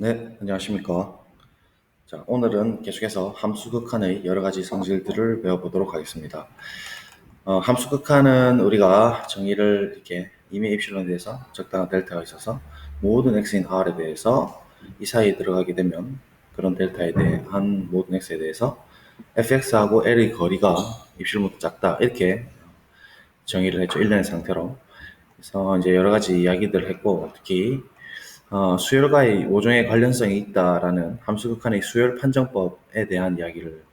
네, 안녕하십니까. 자, 오늘은 계속해서 함수 극한의 여러 가지 성질들을 배워보도록 하겠습니다. 함수 극한은 우리가 정의를 이렇게 이미 입실론에 대해서 적당한 델타가 있어서 모든 x인 r에 대해서 이 사이에 들어가게 되면 그런 델타에 대한 모든 x에 대해서 fx하고 l의 거리가 입실론보다 작다 이렇게 정의를 했죠. 1년의 상태로. 그래서 이제 여러 가지 이야기들을 했고 특히 수열과의 오종의 관련성이 있다라는 함수극한의 수열 판정법에 대한 이야기를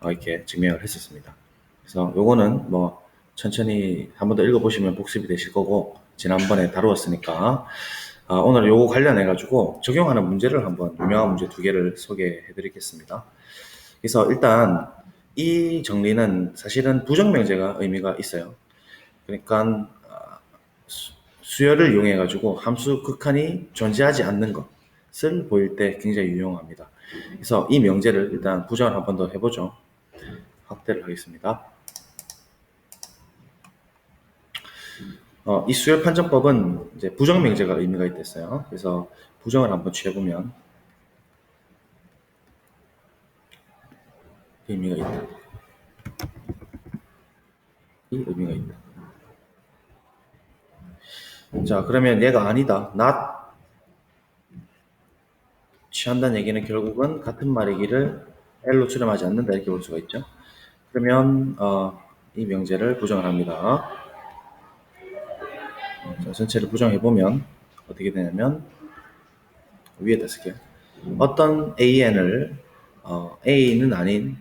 이렇게 증명을 했었습니다. 그래서 요거는 뭐 천천히 한 번 더 읽어보시면 복습이 되실 거고 지난번에 다루었으니까 오늘 요거 관련해 가지고 적용하는 문제를 한번 유명한 문제 두 개를 소개해 드리겠습니다. 그래서 일단 이 정리는 사실은 부정명제가 의미가 있어요. 그러니까 수열을 이용해 가지고 함수 극한이 존재하지 않는 것을 보일 때 굉장히 유용합니다. 그래서 이 명제를 일단 부정을 한 번 더 해보죠. 확대를 하겠습니다. 이 수열 판정법은 이제 부정 명제가 의미가 있댔어요. 그래서 부정을 한번 취해보면 의미가 있다. 이 의미가 있다. 자, 그러면 얘가 아니다. not 취한다는 얘기는 결국은 같은 말이기를 L로 수렴하지 않는다 이렇게 볼 수가 있죠. 그러면 이 명제를 부정을 합니다. 자, 전체를 부정해보면 어떻게 되냐면 위에다 쓸게요. 어떤 AN을 A는 아닌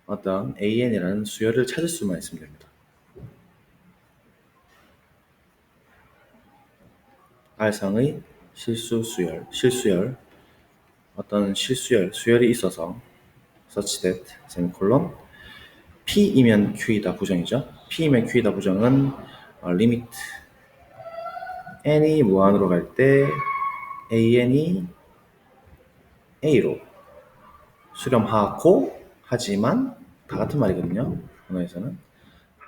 어떤 AN이라는 수열을 찾을 수만 있으면 됩니다. R상의 실수열, 어떤 수열이 있어서 such that, 세미콜론, P이면 Q이다 부정이죠. P이면 Q이다 부정은 리미트 n이 무한으로 갈 때 AN이 A로 수렴하고 하지만 다 같은 말이거든요. 언어에서는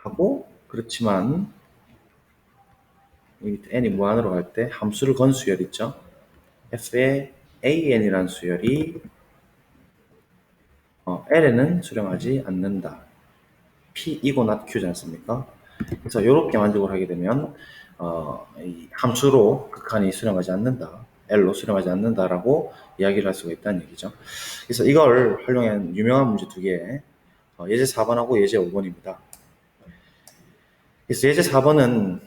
하고 그렇지만 n이 무한으로 갈 때 함수를 건 수열 있죠. f의 an이라는 수열이 l에는 수렴하지 않는다. p이고 not q지 않습니까? 그래서 이렇게 만족을 하게 되면 이 함수로 극한이 수렴하지 않는다. L로 수렴하지 않는다라고 이야기를 할 수가 있다는 얘기죠. 그래서 이걸 활용한 유명한 문제 두 개, 예제 4번하고 예제 5번입니다. 그래서 예제 4번은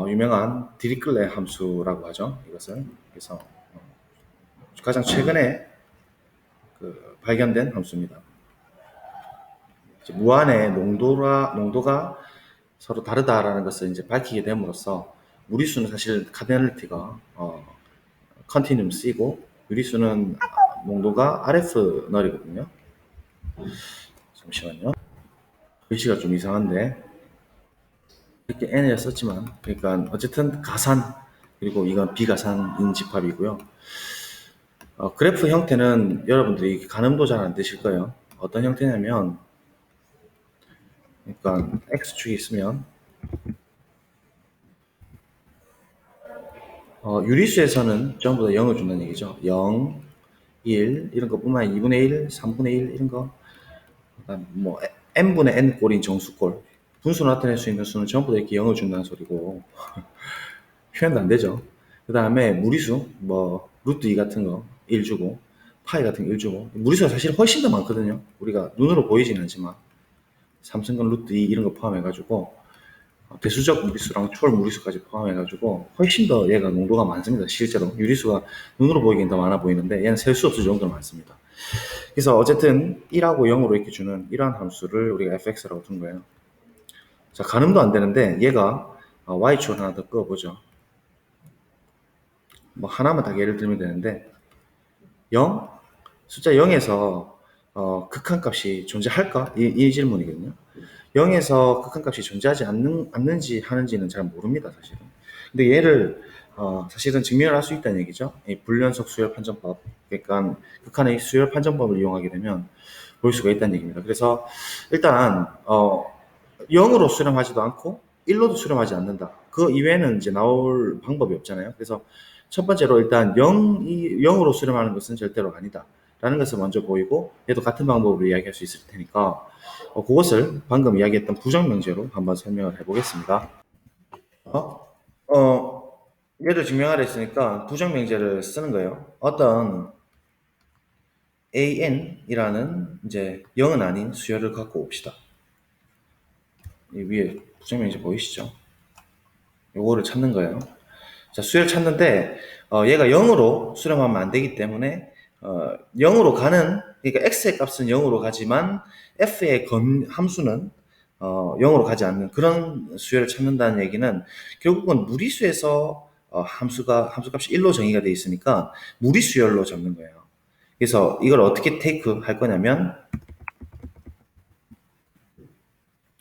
유명한 디리클레 함수라고 하죠. 이것을. 그래서 가장 최근에 발견된 함수입니다. 무한의 농도가 서로 다르다라는 것을 이제 밝히게 됨으로써 무리수는 사실 카디널리티가 컨티뉴um C고 유리수는 농도가 RF 널이거든요. 잠시만요. 글씨가 좀 이상한데 이렇게 N을 썼지만 그러니까 어쨌든 가산 그리고 이건 비가산인 집합이고요. 그래프 형태는 여러분들이 가늠도 잘 안 되실 거예요. 어떤 형태냐면 그러니까 X축이 있으면 유리수에서는 전부 다 0을 준다는 얘기죠. 0, 1 이런 것뿐만 아니라 2분의 1, 3분의 1 이런 거 뭐 n분의 n 꼴인 정수꼴 분수로 나타낼 수 있는 수는 전부 다 이렇게 0을 준다는 소리고 표현도 안 되죠. 그 다음에 무리수 뭐 루트 2 같은 거 1 주고 파이 같은 거 1 주고 무리수가 사실 훨씬 더 많거든요. 우리가 눈으로 보이진 않지만 삼성근 루트 2 이런 거 포함해가지고 대수적 무리수랑 초월 무리수까지 포함해가지고 훨씬 더 얘가 농도가 많습니다. 실제로 유리수가 눈으로 보이기엔 더 많아 보이는데 얘는 셀 수 없을 정도로 많습니다. 그래서 어쨌든 1하고 0으로 이렇게 주는 이러한 함수를 우리가 fx라고 둔 거예요. 자, 가늠도 안 되는데 얘가 y축을 하나 더 그어보죠. 뭐 하나만 딱 예를 들면 되는데 0? 숫자 0에서 극한값이 존재할까? 이 질문이거든요. 0에서 극한값이 존재하지 않는지 하는지는 잘 모릅니다, 사실은. 근데 얘를 사실은 증명을 할 수 있다는 얘기죠. 이 불연속 수열 판정법, 그러니까 극한의 수열 판정법을 이용하게 되면 볼 수가 있다는 얘기입니다. 그래서 일단 0으로 수렴하지도 않고 1로도 수렴하지 않는다. 그 이외에는 이제 나올 방법이 없잖아요. 그래서 첫 번째로 일단 0으로 수렴하는 것은 절대로 아니다 라는 것을 먼저 보이고, 얘도 같은 방법으로 이야기할 수 있을 테니까 그것을 방금 이야기했던 부정명제로 한번 설명을 해보겠습니다. 얘를 증명하려 했으니까 부정명제를 쓰는 거예요. 어떤 an이라는 이제 0은 아닌 수열을 갖고 옵시다. 이 위에 부정명제 보이시죠? 요거를 찾는 거예요. 자, 수열 찾는데 얘가 0으로 수렴하면 안 되기 때문에 0으로 가는, 그러니까 x의 값은 0으로 가지만 f의 함수는 0으로 가지 않는 그런 수열을 찾는다는 얘기는 결국은 무리수에서 함수값이 1로 정의가 되어 있으니까 무리수열로 적는 거예요. 그래서 이걸 어떻게 테이크 할 거냐면,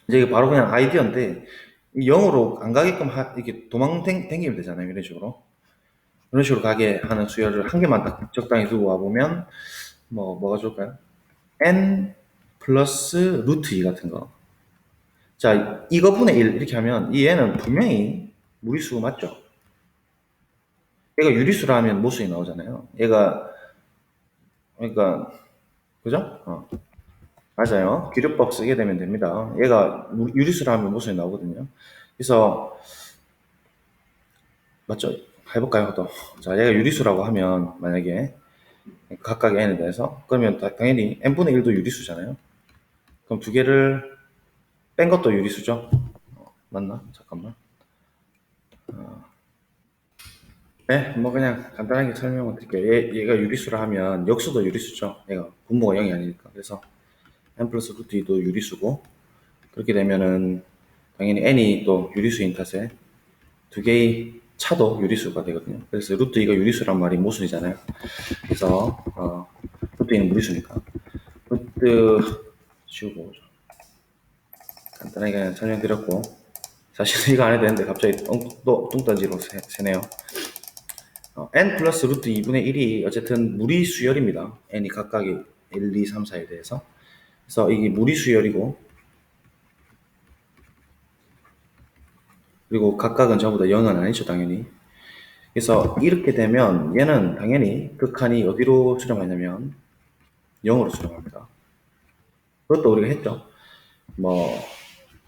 이제 바로 그냥 아이디어인데 0으로 안 가게끔 이렇게 댕기면 되잖아요. 이런 식으로. 이런 식으로 가게 하는 수열을 한 개만 딱 적당히 두고 와보면 뭐가 좋을까요? n 플러스 루트 2 같은 거. 자, 이거분의 1 이렇게 하면 이 얘는 분명히 무리수 맞죠? 얘가 유리수라 하면 모순이 나오잖아요. 얘가, 그러니까 그죠? 맞아요. 기류법 쓰게 되면 됩니다. 얘가 유리수라 하면 모순이 나오거든요. 그래서 맞죠? 해볼까요? 또. 자, 얘가 유리수라고 하면 만약에 각각의 n에 대해서, 그러면 당연히 n분의 1도 유리수잖아요. 그럼 두 개를 뺀 것도 유리수죠? 맞나? 잠깐만. 네, 뭐 그냥 간단하게 설명을 드릴게요. 얘가 유리수라 하면 역수도 유리수죠. 얘가 분모가 0이 아니니까. 그래서 n 플러스 루트 2도 유리수고, 그렇게 되면은 당연히 n이 또 유리수인 탓에 두 개의 차도 유리수가 되거든요. 그래서 루트 2가 유리수란 말이 모순이잖아요. 그래서 루트 2는 무리수니까 루트 지우고 간단하게 그냥 설명드렸고, 사실 이거 안 해도 되는데 갑자기 또 뚱딴지로 새네요. n 플러스 루트 2분의 1이 어쨌든 무리수열입니다. n이 각각의 1, 2, 3, 4에 대해서. 그래서 이게 무리수열이고, 그리고 각각은 전부 다 0은 아니죠, 당연히. 그래서 이렇게 되면 얘는 당연히 극한이 어디로 수렴하냐면 0으로 수렴합니다. 그것도 우리가 했죠. 뭐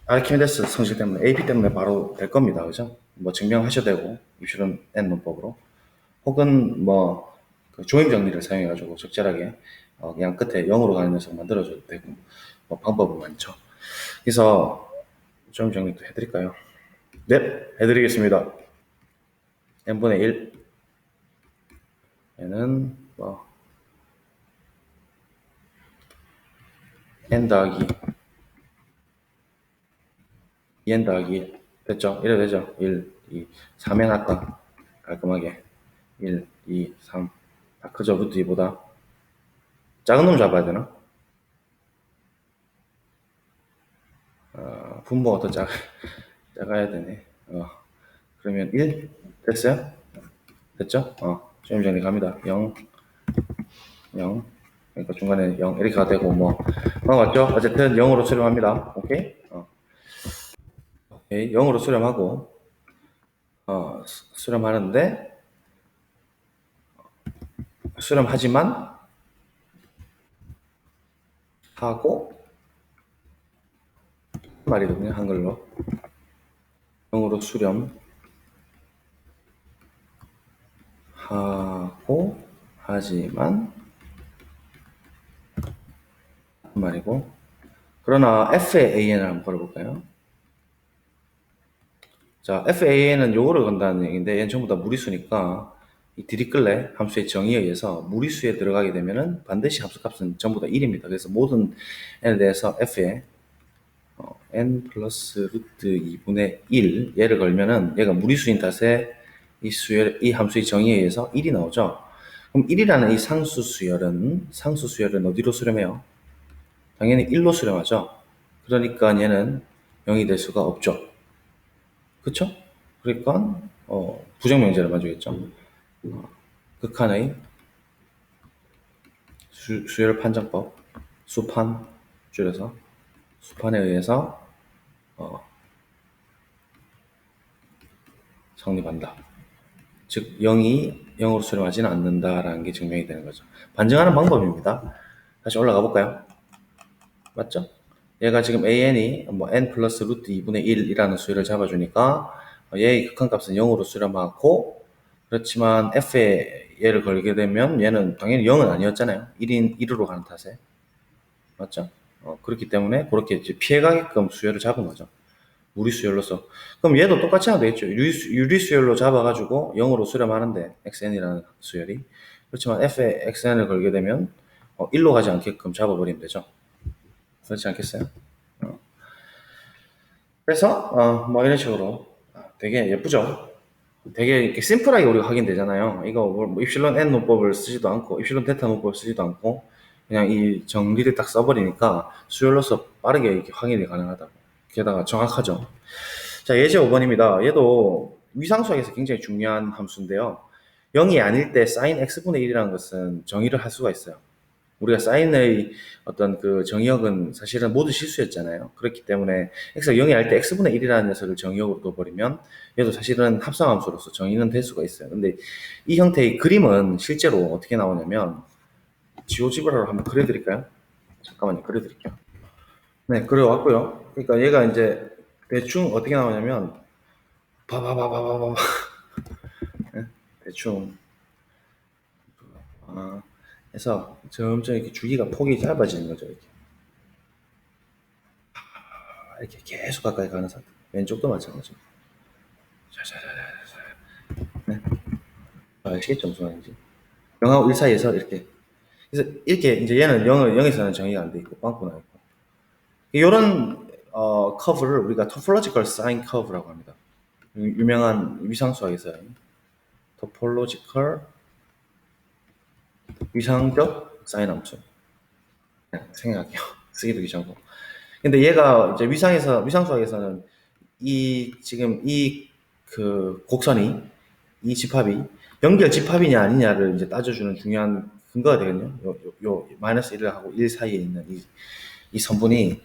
아르키메데스 성질 때문에, AP 때문에 바로 될 겁니다. 그죠? 뭐 증명하셔도 되고, 입실은 N 문법으로. 혹은 그 조임 정리를 사용해가지고 적절하게 그냥 끝에 0으로 가는 녀석 만들어줘도 되고, 뭐 방법은 많죠. 그래서 조임 정리도 해드릴까요? 네, 해드리겠습니다. n분의 1 얘는 n 더하기 2n 더하기 1 됐죠? 이래 되죠? 1, 2, 3n 할까? 깔끔하게 1, 2, 3 다 크죠? 루트 2보다 작은 놈 잡아야 되나? 분모가 더 작아야 되네. 그러면 1 됐어요? 됐죠? 조임 정리 갑니다. 0, 0. 그러니까 중간에 0 이렇게 되고 맞죠? 어쨌든 0으로 수렴합니다. 오케이? 오케이. 0으로 수렴하고 수렴하는데 수렴하지만 하고 말이거든요. 한글로 0으로 수렴하고 하지만 말이고, 그러나 f의 an을 한번 걸어볼까요? 자, fan은 요거를 건다는 얘기인데 얘는 전부 다 무리수니까 이 디리클레 함수의 정의에 의해서 무리수에 들어가게 되면은 반드시 함수값은 전부 다 1입니다. 그래서 모든 n에 대해서 f에 n 플러스 루트 2분의 1 얘를 걸면은 얘가 무리수인 탓에 이 함수의 정의에 의해서 1이 나오죠. 그럼 1이라는 이 상수수열은 어디로 수렴해요? 당연히 1로 수렴하죠. 그러니까 얘는 0이 될 수가 없죠. 그쵸? 그러니까 부정명제를 만족했죠. 극한의 수열 판정법, 수판 줄여서 수판에 의해서 성립한다. 즉 0이 0으로 수렴하지는 않는다라는 게 증명이 되는 거죠. 반증하는 방법입니다. 다시 올라가 볼까요? 맞죠? 얘가 지금 an이 뭐 n 플러스 루트 2분의 1이라는 수열을 잡아주니까 얘의 극한값은 0으로 수렴하고, 그렇지만 f에 얘를 걸게 되면 얘는 당연히 0은 아니었잖아요. 1으로 가는 탓에. 맞죠? 그렇기 때문에 그렇게 이제 피해가게끔 수열을 잡은 거죠. 무리수열로서. 그럼 얘도 똑같이 하면 되겠죠. 유리수열로 잡아가지고 0으로 수렴하는데 xn이라는 수열이. 그렇지만 f에 xn을 걸게 되면 1로 가지 않게끔 잡아버리면 되죠. 그렇지 않겠어요? 그래서 뭐 이런 식으로 되게 예쁘죠. 되게 이렇게 심플하게 우리가 확인되잖아요. 이거 뭐 입실론 n 논법을 쓰지도 않고 입실론 데타 논법을 쓰지도 않고 그냥 이 정리를 딱 써버리니까 수열로서 빠르게 이렇게 확인이 가능하다고. 게다가 정확하죠. 자, 예제 5번입니다. 얘도 위상수학에서 굉장히 중요한 함수인데요. 0이 아닐 때 sin x분의 1이라는 것은 정의를 할 수가 있어요. 우리가 사인의 어떤 그 정의역은 사실은 모두 실수였잖아요. 그렇기 때문에 x가 0이 할 때 x분의 1이라는 녀석을 정의역으로 둬버리면 얘도 사실은 합성함수로서 정의는 될 수가 있어요. 근데 이 형태의 그림은 실제로 어떻게 나오냐면 지오지브라로 한번 그려드릴까요? 잠깐만요. 그려드릴게요. 네, 그려왔고요. 그러니까 얘가 이제 대충 어떻게 나오냐면 바바바바바바 네? 대충 해서 점점 이렇게 주기가 폭이 짧아지는 거죠. 이렇게 계속 가까이 가는 상태. 왼쪽도 마찬가지입니다. 네. 아시겠죠? 무슨 말인지. 0하고 1 사이에서 이렇게. 그래서 이렇게 이제 얘는 0에서는 정의가 안 돼 있고, 빵꾸 나 있고. 이런 커브를 우리가 토폴로지컬 사인 커브라고 합니다. 유명한 위상수학에서 토폴로지컬 위상적 사인 함수. 네, 생각해요. 쓰기도 귀찮고. 근데 얘가 이제 위상수학에서는 지금 그 곡선이, 이 집합이 연결 집합이냐 아니냐를 이제 따져주는 중요한 근거가 되거든요. 요 마이너스 1하고 1 사이에 있는 이 선분이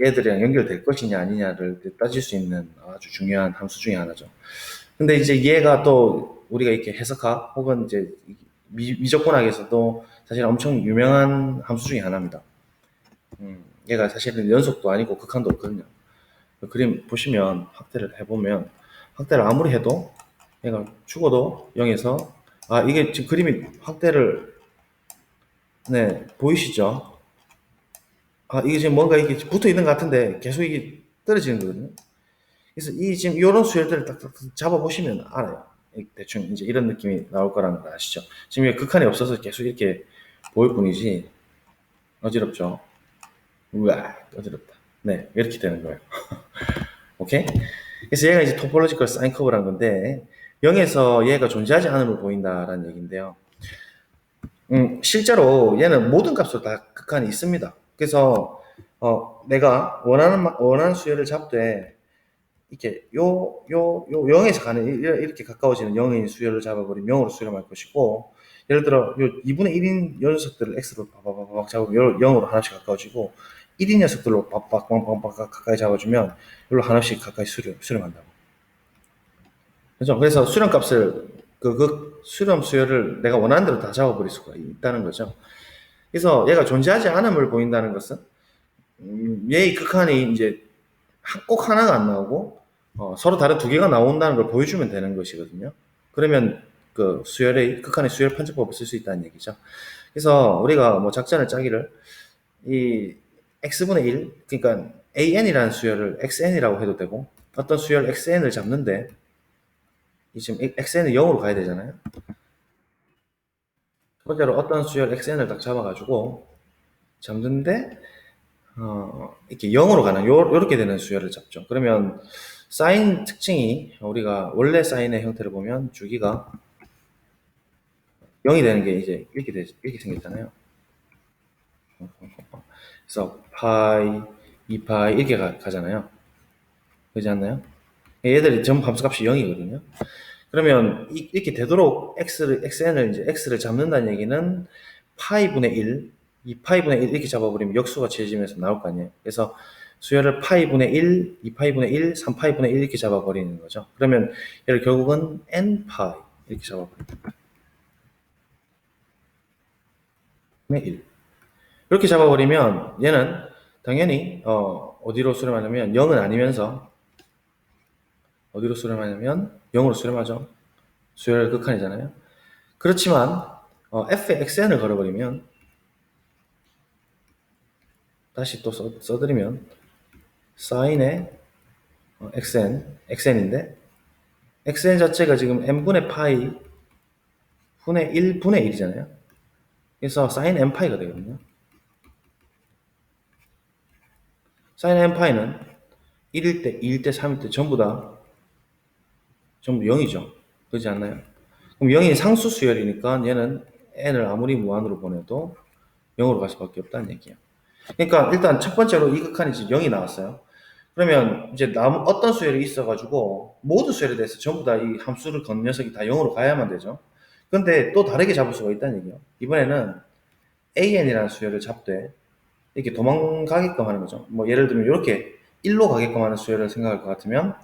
얘들이랑 연결될 것이냐 아니냐를 따질 수 있는 아주 중요한 함수 중에 하나죠. 근데 이제 얘가 또 우리가 이렇게 해석학 혹은 이제 미적분학에서도 사실 엄청 유명한 함수 중에 하나입니다. 얘가 사실은 연속도 아니고 극한도 없거든요. 그 그림 보시면 확대를 해보면 확대를 아무리 해도 얘가 죽어도 0에서 이게 지금 그림이 확대를 네 보이시죠? 이게 지금 뭔가 이게 붙어 있는 것 같은데 계속 이게 떨어지는 거거든요. 그래서 이 지금 이런 수열들을 딱 잡아 보시면 알아요. 대충 이제 이런 느낌이 나올 거라는 걸 아시죠? 지금 이게 극한이 없어서 계속 이렇게 보일 뿐이지 어지럽죠? 우와 어지럽다. 네 이렇게 되는 거예요. 오케이? 그래서 얘가 이제 토폴로지컬 사인 커브라는 건데 0에서 얘가 존재하지 않음을 보인다라는 얘기인데요. 실제로 얘는 모든 값으로 다 극한이 있습니다. 그래서 내가 원하는 수열을 잡되 이렇게 0에서 가는 이렇게 가까워지는 0인 수열을 잡아버리면 0으로 수렴할 것이고, 예를 들어 요 2분의 1인 녀석들을 x로 바바바박 잡으면 0으로 하나씩 가까워지고 1인 녀석들로 박박박박 가까이 잡아주면 이걸로 하나씩 가까이 수렴한다고. 그렇죠? 그래서 수렴값을 그 수렴 수열을 내가 원하는 대로 다 잡아버릴 수가 있다는 거죠. 그래서 얘가 존재하지 않음을 보인다는 것은 얘의 극한이 이제 꼭 하나가 안 나오고 서로 다른 두 개가 나온다는 걸 보여주면 되는 것이거든요. 그러면 그 극한의 수열 판정법을 쓸 수 있다는 얘기죠. 그래서 우리가 뭐 작전을 짜기를 이 x분의 1, 그러니까 an이라는 수열을 xn이라고 해도 되고, 어떤 수열 xn을 잡는데 이 지금 xn은 0으로 가야 되잖아요. 첫 번째로 어떤 수열 xn을 딱 잡아가지고 잡는데 이렇게 0으로 가는 요렇게 되는 수열을 잡죠. 그러면 사인 특징이 우리가 원래 사인의 형태를 보면 주기가 0이 되는 게 이제 이렇게 생겼잖아요. 그래서 파이, 2파이 이렇게 가잖아요. 그렇지 않나요? 얘들이 전부 함수값이 0이거든요. 그러면 이렇게 되도록 xn을 이제 x를 잡는다는 얘기는 파이분의 1, 2파이분의 1 이렇게 잡아버리면 역수가 지어지면서 나올 거 아니에요. 그래서 수열을 파이분의 1, 2파이분의 1, 3파이분의 1 이렇게 잡아버리는 거죠. 그러면 얘를 결국은 n파이 이렇게 잡아버립니다. 분의 1. 이렇게 잡아버리면 얘는 당연히 어디로 수렴하냐면 0은 아니면서 어디로 수렴하냐면 0으로 수렴하죠. 수열 극한이잖아요. 그렇지만 f에 xn을 걸어버리면 다시 또 써드리면 사인의 xn인데 xn 자체가 지금 n분의 파이 분의 1분의 1이잖아요. 그래서 sin n파이가 되거든요. sin n파이는 1일 때, 2일 때, 3일 때 전부 0이죠. 그렇지 않나요? 그럼 0이 상수 수열이니까 얘는 n을 아무리 무한으로 보내도 0으로 갈 수밖에 없다는 얘기예요. 그러니까 일단 첫 번째로 이 극한이 지금 0이 나왔어요. 그러면 이제 어떤 수열이 있어가지고 모든 수열에 대해서 전부 다 이 함수를 건 녀석이 다 0으로 가야만 되죠. 근데 또 다르게 잡을 수가 있다는 얘기예요. 이번에는 an이라는 수열을 잡되 이렇게 도망가게끔 하는 거죠. 뭐 예를 들면 이렇게 1로 가게끔 하는 수열을 생각할 것 같으면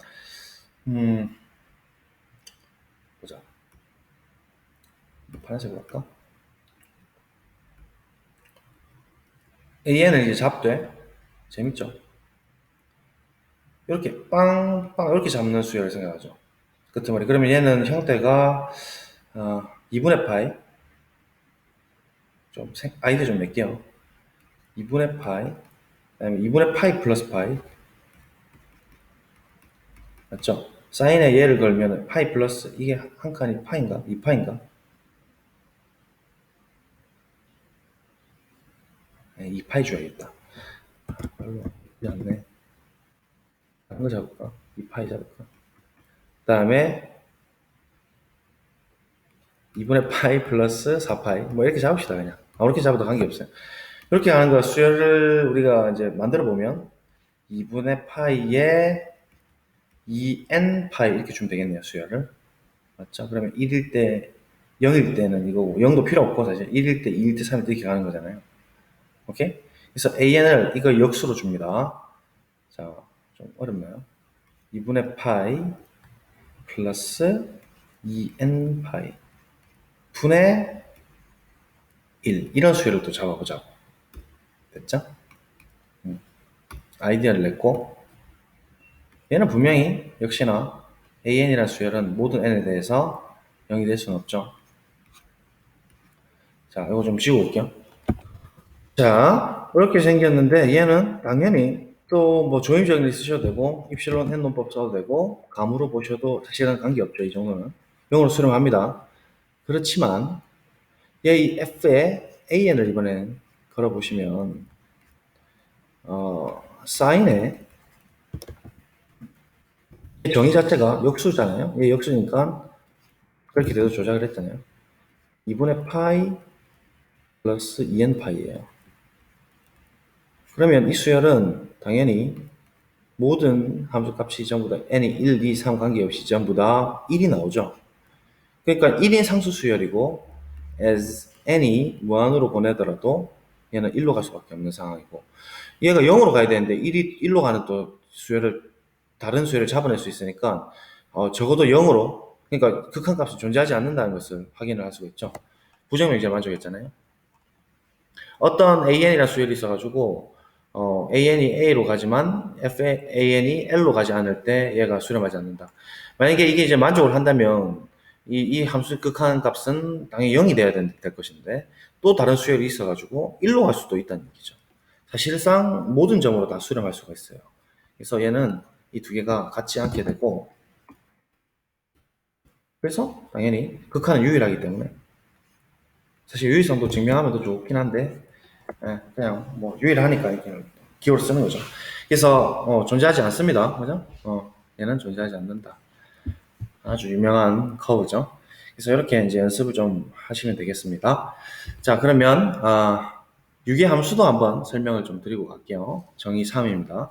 보자. 파란색으로 할까? an을 이제 잡되 재밌죠? 이렇게 빵빵 이렇게 잡는 수열을 생각하죠. 그렇단 말이에요. 그러면 얘는 형태가 2분의 파이 좀 아이디 좀 낼게요. 2분의 파이 그다음에 2분의 파이 플러스 파이 맞죠? 사인에 얘를 걸면 파이 플러스 이게 한 칸이 파인가? 2파인가? 네, 2파이 줘야겠다. 별로 않네. 다른 거 잡을까? 2파이 잡을까? 그 다음에 2분의 파이 플러스 4파이 뭐 이렇게 잡읍시다 그냥. 아무렇게 잡아도 관계없어요. 이렇게 하는 거 수열을 우리가 이제 만들어 보면 2분의 파이에 2n 파이 이렇게 주면 되겠네요. 수열을. 맞죠? 그러면 1일 때 0일 때는 이거고 0도 필요 없고 사실 1일 때 2일 때 3일 때 이렇게 가는 거잖아요. 오케이? 그래서 an을 이거 역수로 줍니다. 자, 좀 어렵나요? 2분의 파이 플러스 2n 파이 분의 1 이런 수열을 또 잡아보자고. 됐죠? 아이디어를 냈고 얘는 분명히 역시나 an이라는 수열은 모든 n에 대해서 0이 될 수는 없죠. 자, 이거 좀 지우고 올게요. 자, 이렇게 생겼는데 얘는 당연히 또 뭐 조임정리 쓰셔도 되고 입실론 행론법 써도 되고 감으로 보셔도 사실은 관계없죠. 이 정도는 0으로 수렴합니다. 그렇지만 이 f에 an을 이번엔 걸어보시면 사인의 정의 자체가 역수잖아요. 얘 역수니까 그렇게 돼도 조작을 했잖아요. 2분의 파이 플러스 2n 파이예요. 그러면 이 수열은 당연히 모든 함수값이 전부 다 n이 1, 2, 3 관계없이 전부 다 1이 나오죠. 그러니까 1인 상수 수열이고 as n이 무한으로 보내더라도 얘는 1로 갈 수밖에 없는 상황이고 얘가 0으로 가야 되는데 1로 가는 또 수열을 다른 수열을 잡아낼 수 있으니까 적어도 0으로 그러니까 극한값은 존재하지 않는다는 것을 확인을 할 수가 있죠. 부정명제 만족했잖아요. 어떤 an이라는 수열이 있어가지고 an이 a로 가지만 fan이 l로 가지 않을 때 얘가 수렴하지 않는다. 만약에 이게 이제 만족을 한다면 이 함수 극한값은 당연히 0이 돼야 될 것인데 또 다른 수열이 있어가지고 1로 갈 수도 있다는 얘기죠. 사실상 모든 점으로 다 수렴할 수가 있어요. 그래서 얘는 이 두 개가 같지 않게 되고 그래서 당연히 극한은 유일하기 때문에 사실 유일성도 증명하면 더 좋긴 한데 그냥 뭐 유일하니까 이렇게 기호를 쓰는 거죠. 그래서 존재하지 않습니다. 그죠? 얘는 존재하지 않는다. 아주 유명한 커브죠. 그래서 이렇게 이제 연습을 좀 하시면 되겠습니다. 자, 그러면 유기함수도 한번 설명을 좀 드리고 갈게요. 정의 3입니다.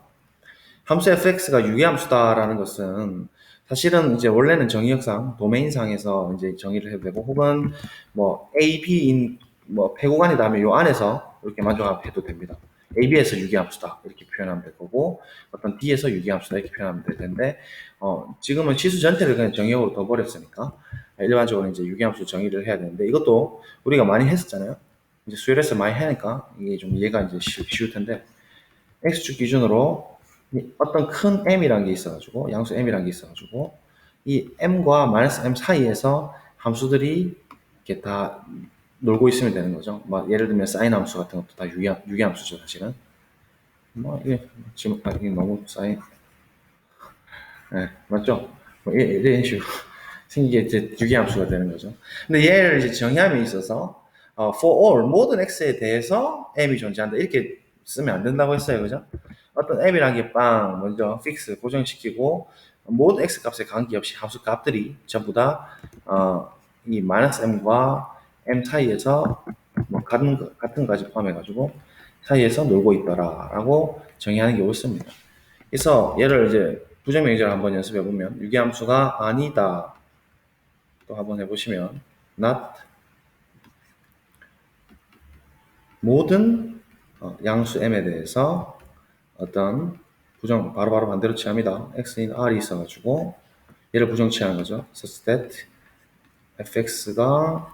함수 fx가 유기함수다라는 것은 사실은 이제 원래는 정의역상 도메인상에서 이제 정의를 해도 되고 혹은 뭐 A, B인 뭐 폐구간이 다음에 요 안에서 이렇게 만족해도 됩니다. AB에서 유기함수다 이렇게 표현하면 될 거고 어떤 D에서 유기함수다 이렇게 표현하면 될 텐데 지금은 치수 전체를 그냥 정의역으로 둬버렸으니까 일반적으로 이제 유기함수 정의를 해야 되는데 이것도 우리가 많이 했었잖아요. 이제 수열에서 많이 하니까 이게 좀 이해가 이제 쉬울 텐데 x축 기준으로 어떤 큰 m이라는 게 있어가지고 양수 m이라는 게 있어가지고 이 m과 마이너스 m 사이에서 함수들이 이렇게 다 놀고 있으면 되는 거죠. 뭐 예를 들면 사인 함수 같은 것도 다 유기함수죠 사실은. 뭐 이게 지금 이게 너무 사인, 네, 맞죠? 뭐 이런 식으로 생기게 이제 유기함수가 되는 거죠. 근데 얘를 이제 정의함에 있어서 for all 모든 x에 대해서 m이 존재한다 이렇게 쓰면 안 된다고 했어요, 그죠? 어떤 m이라는 게 빵 먼저 fix 고정시키고 모든 x 값에 관계없이 함수 값들이 전부 다 이 마이너스 m과 m 사이에서 뭐 같은 가지 포함해가지고 사이에서 놀고 있더라라고 정의하는 게 옳습니다. 그래서 얘를 이제 부정명제를 한번 연습해 보면 유기함수가 아니다. 또 한번 해보시면 not 모든 양수 m에 대해서 어떤 부정 바로바로 반대로 취합니다. x인 r이 있어가지고 얘를 부정 취하는 거죠. such that fx가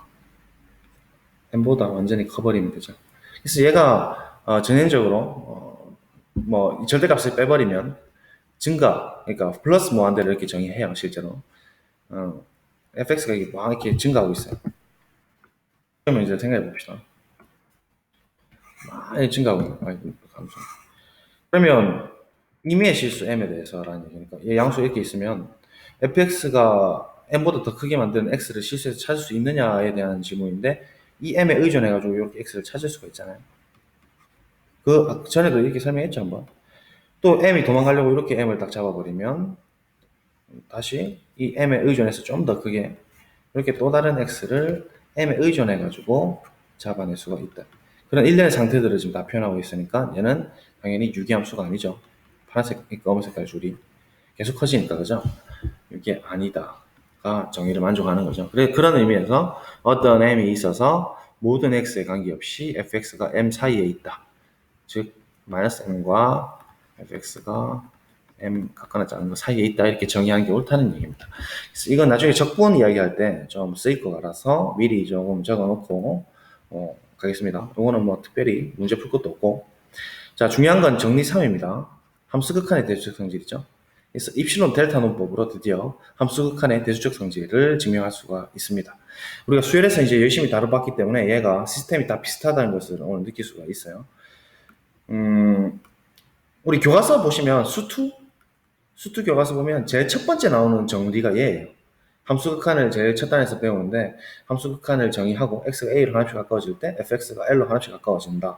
m보다 완전히 커버리면 되죠. 그래서 얘가 전형적으로 뭐 절대값을 빼버리면 증가, 그러니까 플러스 무한대를 이렇게 정의해요 실제로. fx가 막 이렇게 증가하고 있어요. 그러면 이제 생각해 봅시다. 많이 증가하고 있는 감소. 그러면 임의의 실수 m에 대해서라는 얘기니까 이 양수 이렇게 있으면 fx가 m보다 더 크게 만드는 x를 실수해서 찾을 수 있느냐에 대한 질문인데 이 m에 의존해가지고 이렇게 x를 찾을 수가 있잖아요. 그 전에도 이렇게 설명했죠 한번. 또 m이 도망가려고 이렇게 m을 딱 잡아버리면 다시 이 m에 의존해서 좀 더 크게 이렇게 또 다른 x를 m에 의존해가지고 잡아낼 수가 있다. 그런 일련의 상태들을 지금 다 표현하고 있으니까 얘는 당연히 유기함수가 아니죠. 파란색, 검은 색깔 줄이 계속 커지니까 그죠? 이게 아니다가 정의를 만족하는 거죠. 그런 의미에서 어떤 m이 있어서 모든 x에 관계없이 fx가 m 사이에 있다. 즉 마이너스 m과 fx가 m 각각나 작은 거 사이에 있다 이렇게 정의하는 게 옳다는 얘기입니다. 그래서 이건 나중에 적분 이야기할 때 좀 쓰일 것 같아서 미리 조금 적어놓고 가겠습니다. 이거는 뭐 특별히 문제 풀 것도 없고 자 중요한 건 정리 3입니다. 함수 극한의 대수적 성질이죠. 그래서 입실론 델타 논법으로 드디어 함수 극한의 대수적 성질을 증명할 수가 있습니다. 우리가 수열에서 이제 열심히 다뤄봤기 때문에 얘가 시스템이 다 비슷하다는 것을 오늘 느낄 수가 있어요. 우리 교과서 보시면 수투 교과서 보면 제일 첫 번째 나오는 정리가 얘예요. 함수 극한을 제일 첫 단에서 배우는데 함수 극한을 정의하고 x가 a로 하나씩 가까워질 때 fx가 l로 하나씩 가까워진다.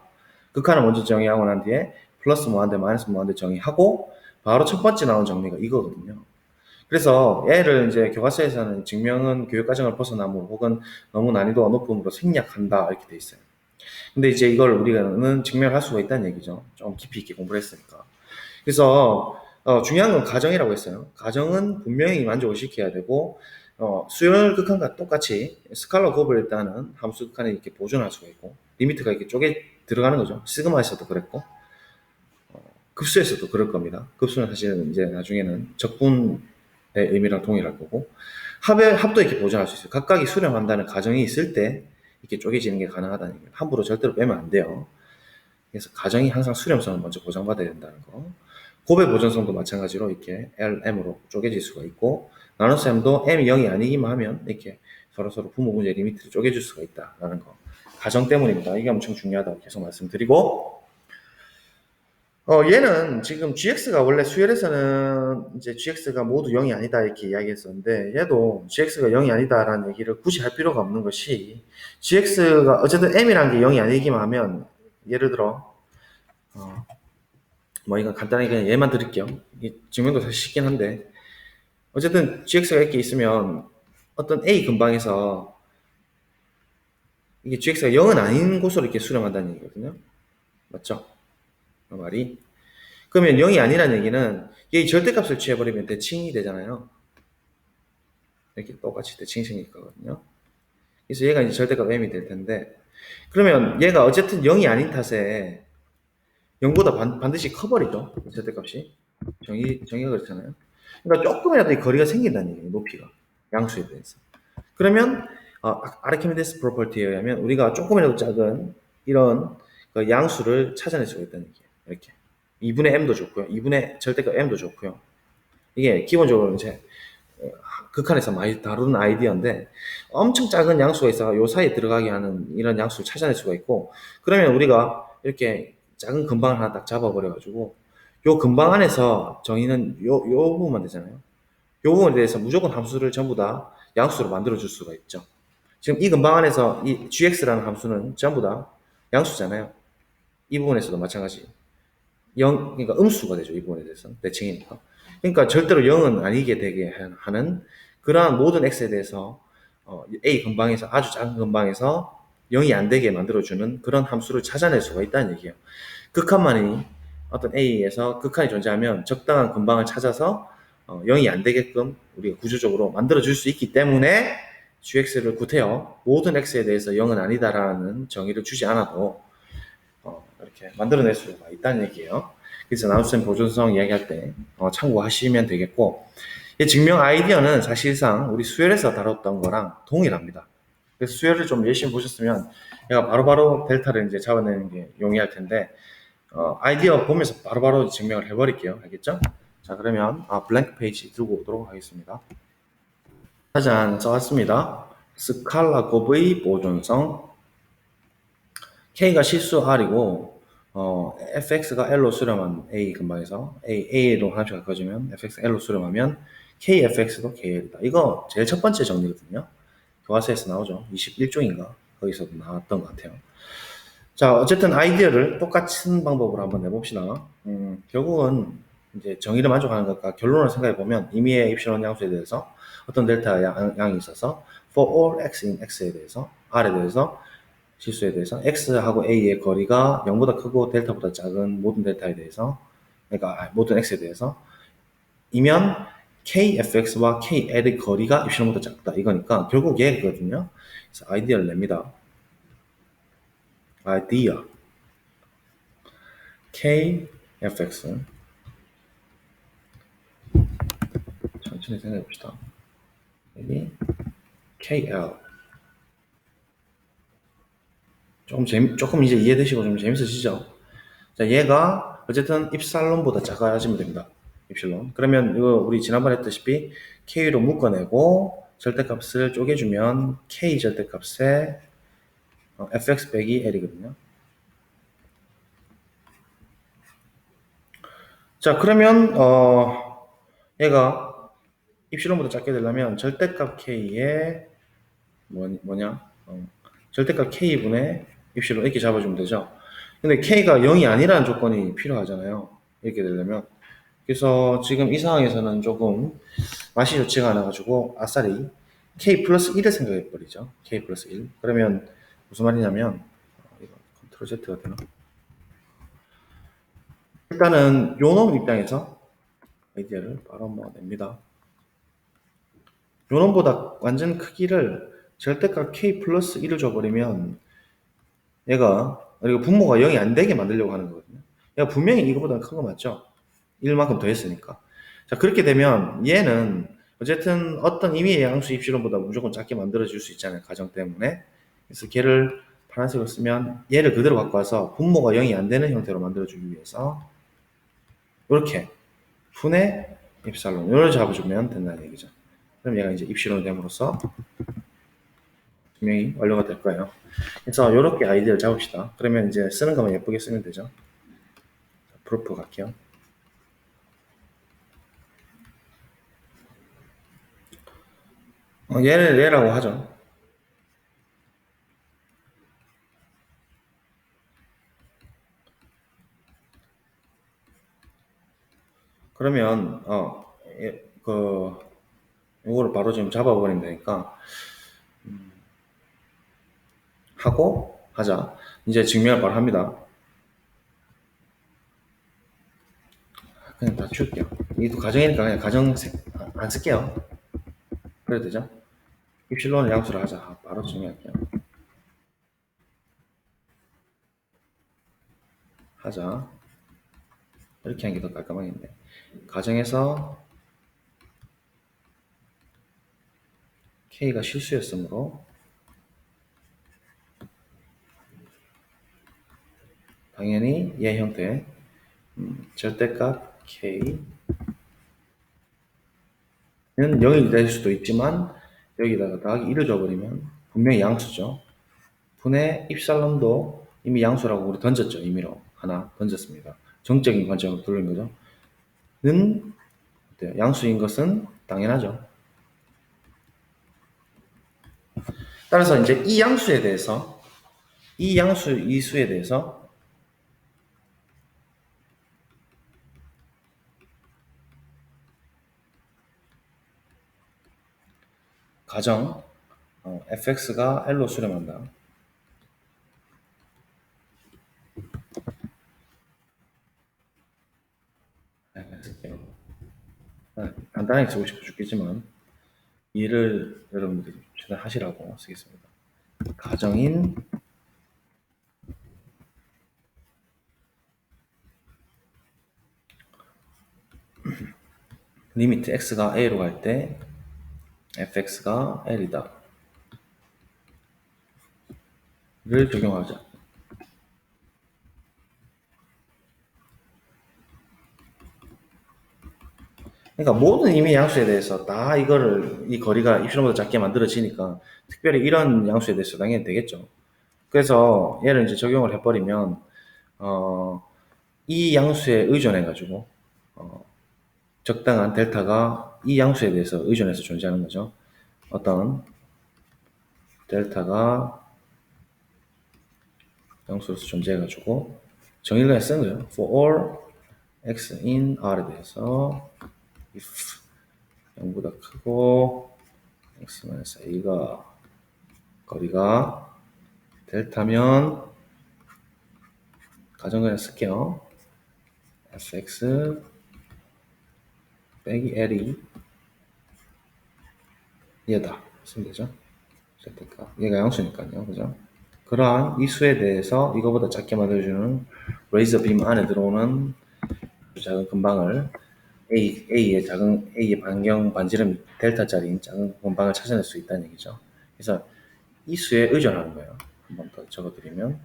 극한을 먼저 정의하고 난 뒤에 플러스 무한대 마이너스 무한대 정의하고 바로 첫 번째 나온 정리가 이거거든요. 그래서 얘를 이제 교과서에서는 증명은 교육과정을 벗어나무 혹은 너무 난이도가 높음으로 생략한다 이렇게 돼 있어요. 근데 이제 이걸 우리는 증명할 수가 있다는 얘기죠. 좀 깊이 있게 공부를 했으니까. 그래서 중요한 건 가정이라고 했어요. 가정은 분명히 만족을 시켜야 되고 수열 극한과 똑같이 스칼라 곱을 일단은 함수 극한에 이렇게 보존할 수가 있고 리미트가 이렇게 쪼개 들어가는 거죠. 시그마에서도 그랬고 급수에서도 그럴 겁니다. 급수는 사실은 이제 나중에는 적분의 의미랑 동일할 거고 합도 이렇게 보존할 수 있어요. 각각이 수렴한다는 가정이 있을 때 이렇게 쪼개지는 게 가능하다는 얘기예요. 함부로 절대로 빼면 안 돼요. 그래서 가정이 항상 수렴성을 먼저 보장받아야 된다는 거. 곱의 보존성도 마찬가지로 이렇게 LM으로 쪼개질 수가 있고 나눠서 M도 M이 0이 아니기만 하면 이렇게 서로 부모분의 리미트를 쪼개줄 수가 있다라는 거. 가정 때문입니다. 이게 엄청 중요하다고 계속 말씀드리고 얘는 지금 GX가 원래 수열에서는 이제 GX가 모두 0이 아니다 이렇게 이야기했었는데 얘도 GX가 0이 아니다라는 얘기를 굳이 할 필요가 없는 것이 GX가 어쨌든 M이라는 게 0이 아니기만 하면 예를 들어 뭐 이건 간단하게 그냥 예만 드릴게요. 이 증명도 사실 쉽긴 한데 어쨌든 GX가 이렇게 있으면 어떤 A 근방에서 이게 GX가 0은 아닌 곳으로 이렇게 수렴한다는 얘기거든요. 맞죠? 그 말이. 그러면 0이 아니라는 얘기는 얘 절대값을 취해버리면 대칭이 되잖아요. 이렇게 똑같이 대칭이 생길 거거든요. 그래서 얘가 이제 절대값 m이 될 텐데 그러면 얘가 어쨌든 0이 아닌 탓에 0보다 반드시 커버리죠. 절대값이. 정의가 그렇잖아요. 그러니까 조금이라도 이 거리가 생긴다는 얘기예요. 높이가. 양수에 대해서. 그러면 아르키메데스 프로퍼티에 의하면 우리가 조금이라도 작은 이런 그 양수를 찾아낼 수가 있다는 얘기예요. 이렇게 2분의 m도 좋고요. 2분의 절대값 m도 좋고요. 이게 기본적으로 이제 극한에서 많이 다루는 아이디어인데 엄청 작은 양수가 있어서 요 사이에 들어가게 하는 이런 양수를 찾아낼 수가 있고, 그러면 우리가 이렇게 작은 근방을 하나 딱 잡아버려가지고 요 근방 안에서 정의는 요 부분만 되잖아요. 요 부분에 대해서 무조건 함수를 전부 다 양수로 만들어 줄 수가 있죠. 지금 이 근방 안에서 이 gx라는 함수는 전부 다 양수잖아요. 이 부분에서도 마찬가지. 그러니까 음수가 되죠. 이 부분에 대해서 대칭이니까. 그러니까 절대로 0은 아니게 되게 하는 그러한 모든 x에 대해서 a 근방에서 아주 작은 근방에서 0이 안 되게 만들어주는 그런 함수를 찾아낼 수가 있다는 얘기예요. 극한만이 어떤 a에서 극한이 존재하면 적당한 근방을 찾아서 0이 안 되게끔 우리가 구조적으로 만들어줄 수 있기 때문에 gx를 구태여 모든 x에 대해서 0은 아니다라는 정의를 주지 않아도 이렇게 만들어낼 수가 있다는 얘기예요. 그래서 나우스앤 보존성 이야기할 때 참고하시면 되겠고, 이 증명 아이디어는 사실상 우리 수열에서 다뤘던 거랑 동일합니다. 그래서 수열을 좀 열심히 보셨으면 얘가 바로바로 델타를 이제 잡아내는 게 용이할 텐데 아이디어 보면서 바로바로 증명을 해버릴게요. 알겠죠? 자, 그러면 블랭크 페이지 들고 오도록 하겠습니다. 짜잔, 써왔습니다. 스칼라 곱의 보존성. K가 실수 R이고 fx가 L로 수렴한 A 근방에서 A로 하나씩 바꿔주면 fx가 L로 수렴하면 KFX도 KL이다. 이거 제일 첫 번째 정리거든요. 교과서에서 나오죠. 21종인가 거기서도 나왔던 것 같아요. 자, 어쨌든 아이디어를 똑같은 방법으로 한번 내봅시다. 결국은 이제 정의를 만족하는 것과 결론을 생각해 보면 임의의 입실원 양수에 대해서 어떤 델타 양이 있어서 for all x in x에 대해서 r에 대해서 실수에 대해서 x하고 a의 거리가 0보다 크고 델타보다 작은 모든 델타에 대해서, 그러니까 모든 x에 대해서 이면 kfx와 kl의 거리가 입실론보다 작다 이거니까 결국 얘거든요. 그래서 아이디어를 냅니다. 아이디어 kfx 천천히 생각해 봅시다. 여기 kl 조금 이제 이해되시고 좀 재밌으시죠? 자, 얘가 어쨌든 입살론보다 작아지면 됩니다. 입실론. 그러면 이거 우리 지난번에 했다시피 k로 묶어내고 절대값을 쪼개주면 k 절대값에 fx 빼기 l이거든요. 자, 그러면 얘가 입실론보다 작게 되려면 절대값 k에 뭐냐? 절대값 k분의 입실론 이렇게 잡아주면 되죠. 근데 k가 0이 아니라는 조건이 필요하잖아요. 이렇게 되려면. 그래서 지금 이 상황에서는 조금 맛이 좋지가 않아가지고 아싸리 k 플러스 1을 생각해버리죠. k 플러스 1. 그러면 무슨 말이냐면 이거 컨트롤 Z가 되나? 일단은 요놈 입장에서 아이디어를 바로 한번 냅니다. 요놈보다 완전 크기를 절대값 k 플러스 1을 줘버리면 얘가, 그리고 분모가 0이 안 되게 만들려고 하는 거거든요. 얘가 분명히 이거보다 큰 거 맞죠? 1만큼 더 했으니까. 자, 그렇게 되면 얘는 어쨌든 어떤 임의의 양수 입실론보다 무조건 작게 만들어줄 수 있잖아요. 가정 때문에. 그래서 걔를 파란색으로 쓰면 얘를 그대로 갖고 와서 분모가 0이 안 되는 형태로 만들어주기 위해서 이렇게 분의 입살론 이걸 잡아주면 된다는 얘기죠. 그럼 얘가 이제 입실론이 됨으로써 분명히 완료가 될 거예요. 그래서 이렇게 아이디어를 잡읍시다. 그러면 이제 쓰는 거만 예쁘게 쓰면 되죠. 프로프 갈게요. 얘를 얘라고 하죠. 그러면 이거를 바로 지금 잡아버린다니까 하고 하자. 이제 증명을 바로 합니다. 그냥 다 줄게요. 이게 또 가정이니까 그냥 가정 안 쓸게요. 그래도 되죠? 입실론을 양수를 하자. 바로 증명할게요. 하자. 이렇게 하는 게 더 깔끔하겠네. 가정에서 K가 실수였으므로 당연히 얘 형태 절대값 K는 0이 될 수도 있지만 여기다가 더하기 1을 줘버리면 분명히 양수죠. 분의 입살론도 이미 양수라고 우리 던졌죠. 임의로 하나 던졌습니다. 정적인 관점으로 돌린 거죠. 는 어때요? 양수인 것은 당연하죠. 따라서 이제 이 양수에 대해서 이 수에 대해서 가정 fx가 L로 수렴한다. 간단하게 쓰고 싶어 죽겠지만 이해를 여러분들이 최대한 하시라고 쓰겠습니다. 가정인 리미트 x가 a로 갈 때 fx가 l이다 를 적용하자. 그러니까 모든 임의 양수에 대해서 다 이 거리가 입실론보다 작게 만들어지니까 특별히 이런 양수에 대해서 당연히 되겠죠. 그래서 얘를 이제 적용을 해버리면 이 양수에 의존해가지고 적당한 델타가 이 양수에 대해서 의존해서 존재하는 거죠. 어떤 델타가 양수로서 존재해가지고 정의를 그냥 쓴 거예요. For all x in R에 대해서 if 0보다 크고 x-a가 거리가 델타면 가정 그냥 쓸게요. fx 빼기 l이 얘다 쓰면 되죠. 얘가 양수니까요. 그죠? 그러한 이 수에 대해서 이거보다 작게 만들어주는 레이저 빔 안에 들어오는 작은 근방을 A의 반경 반지름 델타짜리 작은 근방을 찾아낼 수 있다는 얘기죠. 그래서 이 수에 의존하는 거예요. 한 번 더 적어드리면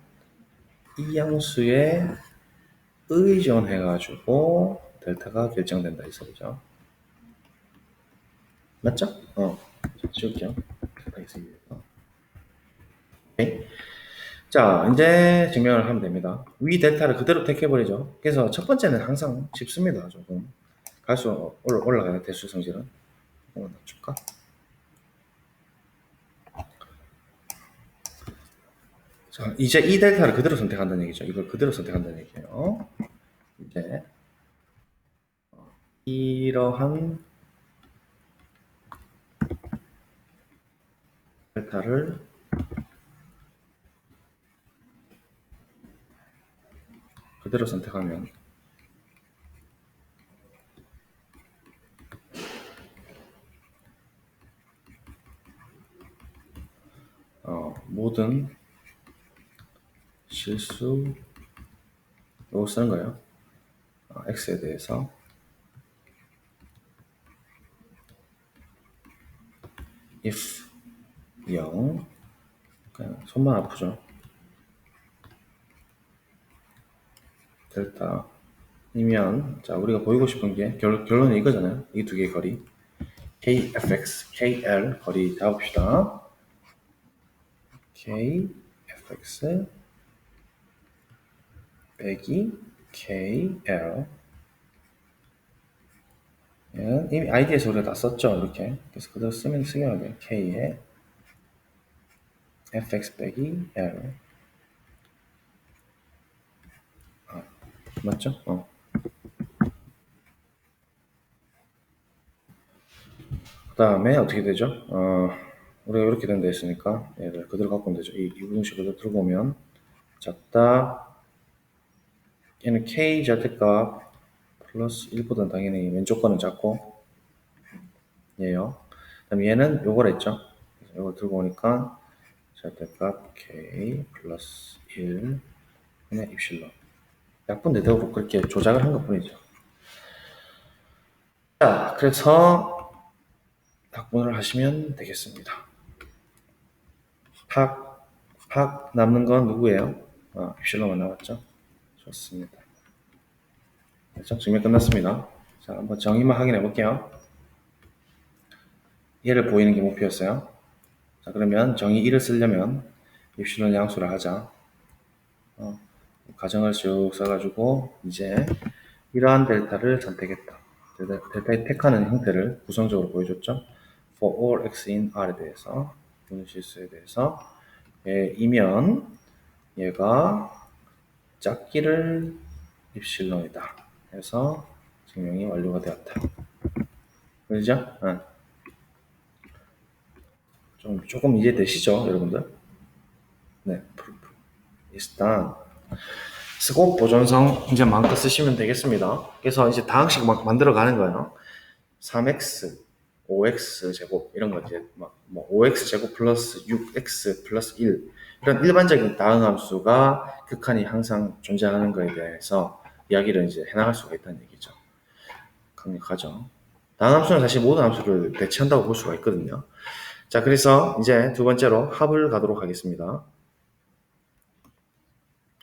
이 양수에 의존해가지고 델타가 결정된다 이 소리죠. 맞죠? 지울게요. 오케이. 자, 이제 증명을 하면 됩니다. 위 델타를 그대로 택해버리죠. 그래서 첫 번째는 항상 쉽습니다. 조금 갈수록 올라가요. 대수 성질은. 한번 낮출까? 자, 이제 이 델타를 그대로 선택한다는 얘기죠. 이걸 그대로 선택한다는 얘기예요. 이제 이러한 델타를 그대로 선택하면 모든 실수 이거 쓰는 거예요. x에 대해서 if 0 그냥 손만 아프죠. 델타이면 자 우리가 보이고 싶은 게 결론은 이거잖아요. 이 두 개의 거리 KFX, KL 거리 잡읍시다. KFX 빼기 KL 얘는 이미 ID에서 우리가 다 썼죠. 이렇게 그래서 그대로 쓰게 하면 K에 FX 빼기 L 맞죠? 그 다음에 어떻게 되죠? 우리가 이렇게 된다 했으니까 얘를 그대로 갖고 오면 되죠. 이 부등식 그대로 들고 오면 작다 얘는 K 절대값 플러스 1보다는 당연히 왼쪽 거는 작고 얘요. 그 다음에 얘는 요걸 했죠. 요걸 들고 오니까 절대값 K 플러스 1 그냥 입실론 약분 내대로 그렇게 조작을 한 것뿐이죠. 자, 그래서 약분을 하시면 되겠습니다. 팍 남는 건 누구예요? 입실로만 나왔죠? 좋습니다. 그렇죠? 증명 끝났습니다. 자, 한번 정의만 확인해 볼게요. 얘를 보이는 게 목표였어요. 자, 그러면 정의 1을 쓰려면 입실론 양수를 하자. 가정을 쭉 써가지고 이제 이러한 델타를 선택했다. 델타의 택하는 형태를 구성적으로 보여줬죠. For all x in R에 대해서 분실수에 대해서 이면 얘가 짝기를 입실론이다. 해서 증명이 완료가 되었다. 그렇죠? 조금 이해되시죠, 여러분들? 네, 일단 쓰고 보존성 이제 마음껏 쓰시면 되겠습니다. 그래서 이제 다항식 막 만들어 가는 거예요. 3x, 5x 제곱 이런 거 이제 뭐 5x 제곱 플러스 6x 플러스 1 이런 일반적인 다항 함수가 극한이 항상 존재하는 거에 대해서 이야기를 이제 해나갈 수가 있다는 얘기죠. 강력하죠. 다항 함수는 사실 모든 함수를 대체한다고 볼 수가 있거든요. 자, 그래서 이제 두 번째로 합을 가도록 하겠습니다.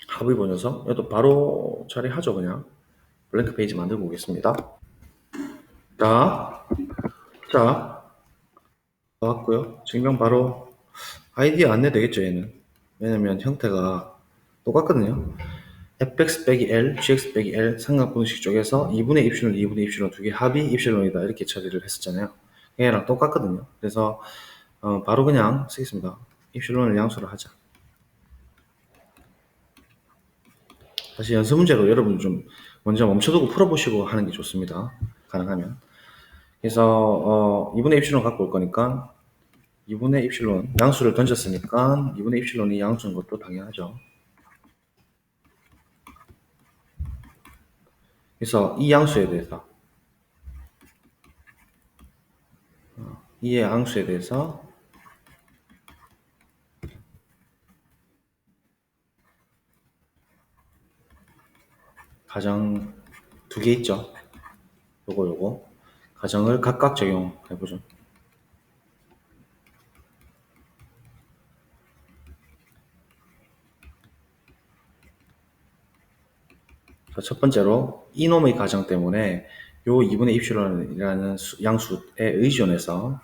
합의 보면서 이것도 바로 처리하죠. 그냥 블랭크 페이지 만들고 오겠습니다. 자 나왔고요. 증명 바로 아이디 안내 되겠죠. 얘는 왜냐면 형태가 똑같거든요. fx 빼기 l, gx 빼기 l 삼각분식 쪽에서 2분의 입실론, 2분의 입실론 두 개 합이 입실론이다 이렇게 처리를 했었잖아요. 얘랑 똑같거든요. 그래서 바로 그냥 쓰겠습니다. 입실론을 양수로 하자. 다시 연습 문제로 여러분 좀 먼저 멈춰두고 풀어보시고 하는 게 좋습니다. 가능하면. 그래서 2분의 입실론 갖고 올 거니까 2분의 입실론 양수를 던졌으니까 2분의 입실론이 양수인 것도 당연하죠. 그래서 이 양수에 대해서 이의 양수에 대해서 가정 두 개 있죠. 요거 가정을 각각 적용해보죠. 첫 번째로 이놈의 가정 때문에 요 2분의 입실론이라는 양수에 의존해서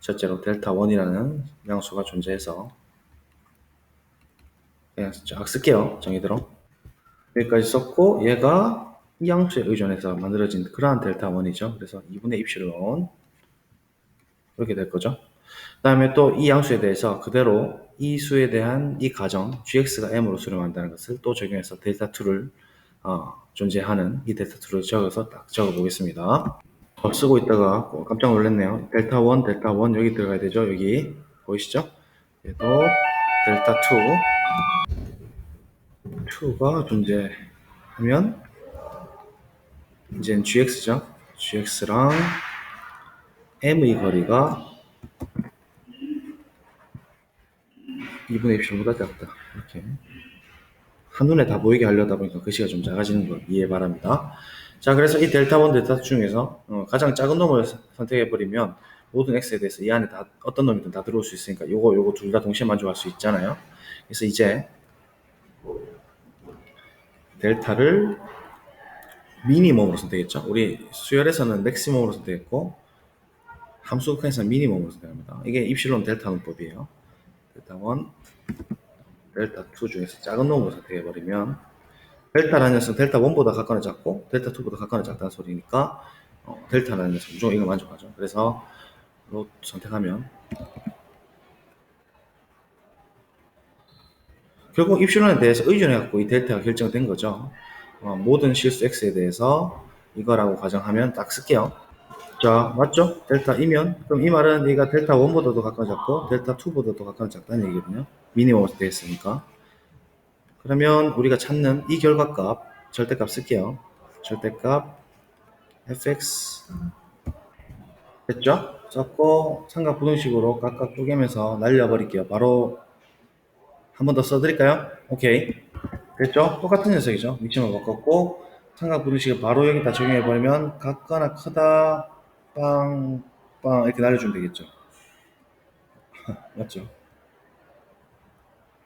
첫째로 델타 1이라는 양수가 존재해서 그냥 쫙 쓸게요. 정의대로. 여기까지 썼고 얘가 이 양수에 의존해서 만들어진 그러한 델타 1이죠. 그래서 2분의 입실론 이렇게 될 거죠. 그 다음에 또 이 양수에 대해서 그대로 이 수에 대한 이 가정 gx가 m으로 수렴한다는 것을 또 적용해서 델타 2를 존재하는 이 델타 2를 적어서 딱 적어 보겠습니다. 쓰고 있다가 깜짝 놀랐네요. 델타 1, 델타 1 여기 들어가야 되죠. 여기 보이시죠? 얘도 델타 2가 존재하면 이제는 gx죠. gx랑 m의 거리가 2분의 입실보다 작다. 이렇게 한눈에 다 보이게 하려다 보니까 글씨가 좀 작아지는 거 이해 바랍니다. 자, 그래서 이 델타 1, 델타 2 중에서 가장 작은 놈을 선택해버리면 모든 x에 대해서 이 안에 다 어떤 놈이든 다 들어올 수 있으니까 요거 둘 다 동시에 만족할 수 있잖아요. 그래서 이제 델타를 미니멈으로 선택했죠. 우리 수열에서는 맥시멈으로 선택했고 함수 극한에서는 미니멈으로 선택합니다. 이게 입실론 델타 문법이에요. 델타 1, 델타 2 중에서 작은 놈으로 선택해버리면 델타라는 녀석은 델타 1보다 각각은 작고 델타 2보다 각각은 작다는 소리니까 델타라는 녀석은 무조건 이걸 만족하죠. 그래서 로 선택하면 결국 입실론에 대해서 의존해갖고 이 델타가 결정된 거죠. 모든 실수 x에 대해서 이거라고 가정하면 딱 쓸게요. 자, 맞죠? 델타이면 그럼 이 말은 얘가 델타 1보다도 가까운 작고 델타 2보다도 가까운 작다는 얘기거든요. 미니멈으로 되어 있으니까. 그러면 우리가 찾는 이 결과값 절대값 쓸게요. 절대값 fx 됐죠? 썼고 삼각 부등식으로 각각 쪼개면서 날려버릴게요. 바로 한 번 더 써드릴까요? 오케이. 됐죠? 똑같은 녀석이죠. 위치만 바꿨고 삼각부등식을 바로 여기다 적용해버리면 같거나 크다 빵 이렇게 날려주면 되겠죠. 맞죠?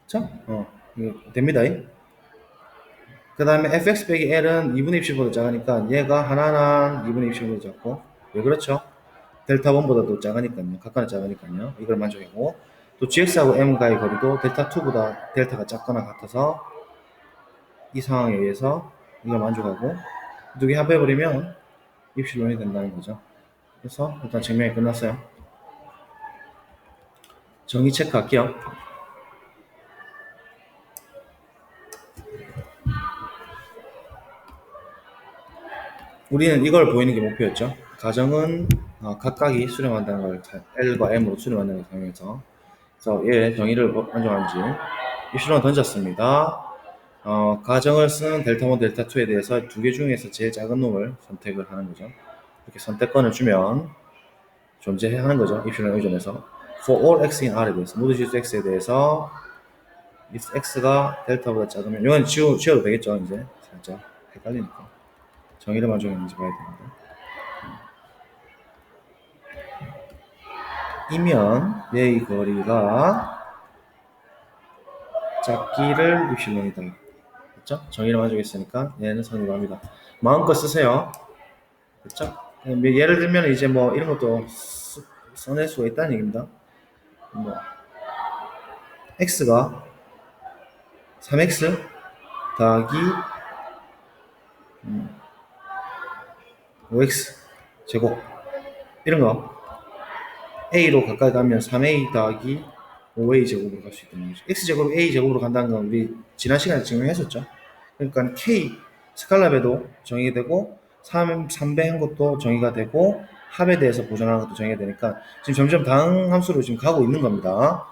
자, 이거 됩니다. 그 다음에 fx 빼기 l은 2분의 입실보다 작으니까 얘가 하나는 2분의 입실보다 작고 왜 그렇죠? 델타 1보다도 작으니까요. 각각은 작으니까요. 이걸 만족하고 또 gx하고 m과의 거리도 델타 2보다 델타가 작거나 같아서 이 상황에 의해서 이걸 만족하고 두 개 합해버리면 입실론이 된다는 거죠. 그래서 일단 증명이 끝났어요. 정의 체크할게요. 우리는 이걸 보이는 게 목표였죠. 가정은 각각이 수렴한다는 걸 L과 M으로 수렴한다는 걸 사용해서 그래서 얘 정의를 만족하는지 입실론을 던졌습니다. 가정을 쓰는 델타 1, 델타 2에 대해서 두 개 중에서 제일 작은 놈을 선택을 하는 거죠. 이렇게 선택권을 주면 존재하는 거죠. 입실론 의존에서 for all x in R에 대해서 모든 지수 x에 대해서 if x가 델타보다 작으면 이건 지워도 되겠죠. 이제 살짝 헷갈리니까 정의를 만족했는지 봐야 됩니다. 이면 얘의 거리가 작기를 입실론이다. 그렇죠? 정의를 만족했으니까 얘는 성립합니다. 마음껏 쓰세요. 그렇죠? 예를 들면 이제 뭐 이런 것도 써낼 수가 있다는 얘기입니다. 뭐 x가 3x 더하기 5x 제곱 이런 거 a로 가까이 가면 3a 더하기 5a 제곱으로 갈 수 있다는 거죠. x제곱 a 제곱으로 간다는 건 우리 지난 시간에 증명했었죠. 그러니까 k 스칼라배도 정의가 되고 3배한 것도 정의가 되고 합에 대해서 보존하는 것도 정의가 되니까 지금 점점 다음 함수로 지금 가고 있는 겁니다.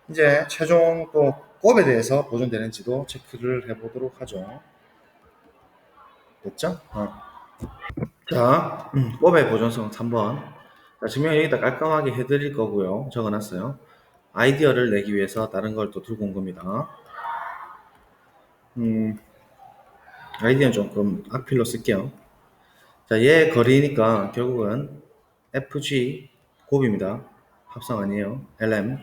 이제 최종 또 곱에 대해서 보존되는지도 체크를 해보도록 하죠. 됐죠? 자, 곱의 보존성 3번. 자, 증명 여기다 깔끔하게 해드릴 거고요. 적어놨어요. 아이디어를 내기 위해서 다른 걸 또 들고 온 겁니다. 아이디어는 조금 악필로 쓸게요. 자, 얘 거리니까 결국은 FG 곱입니다. 합성 아니에요. LM.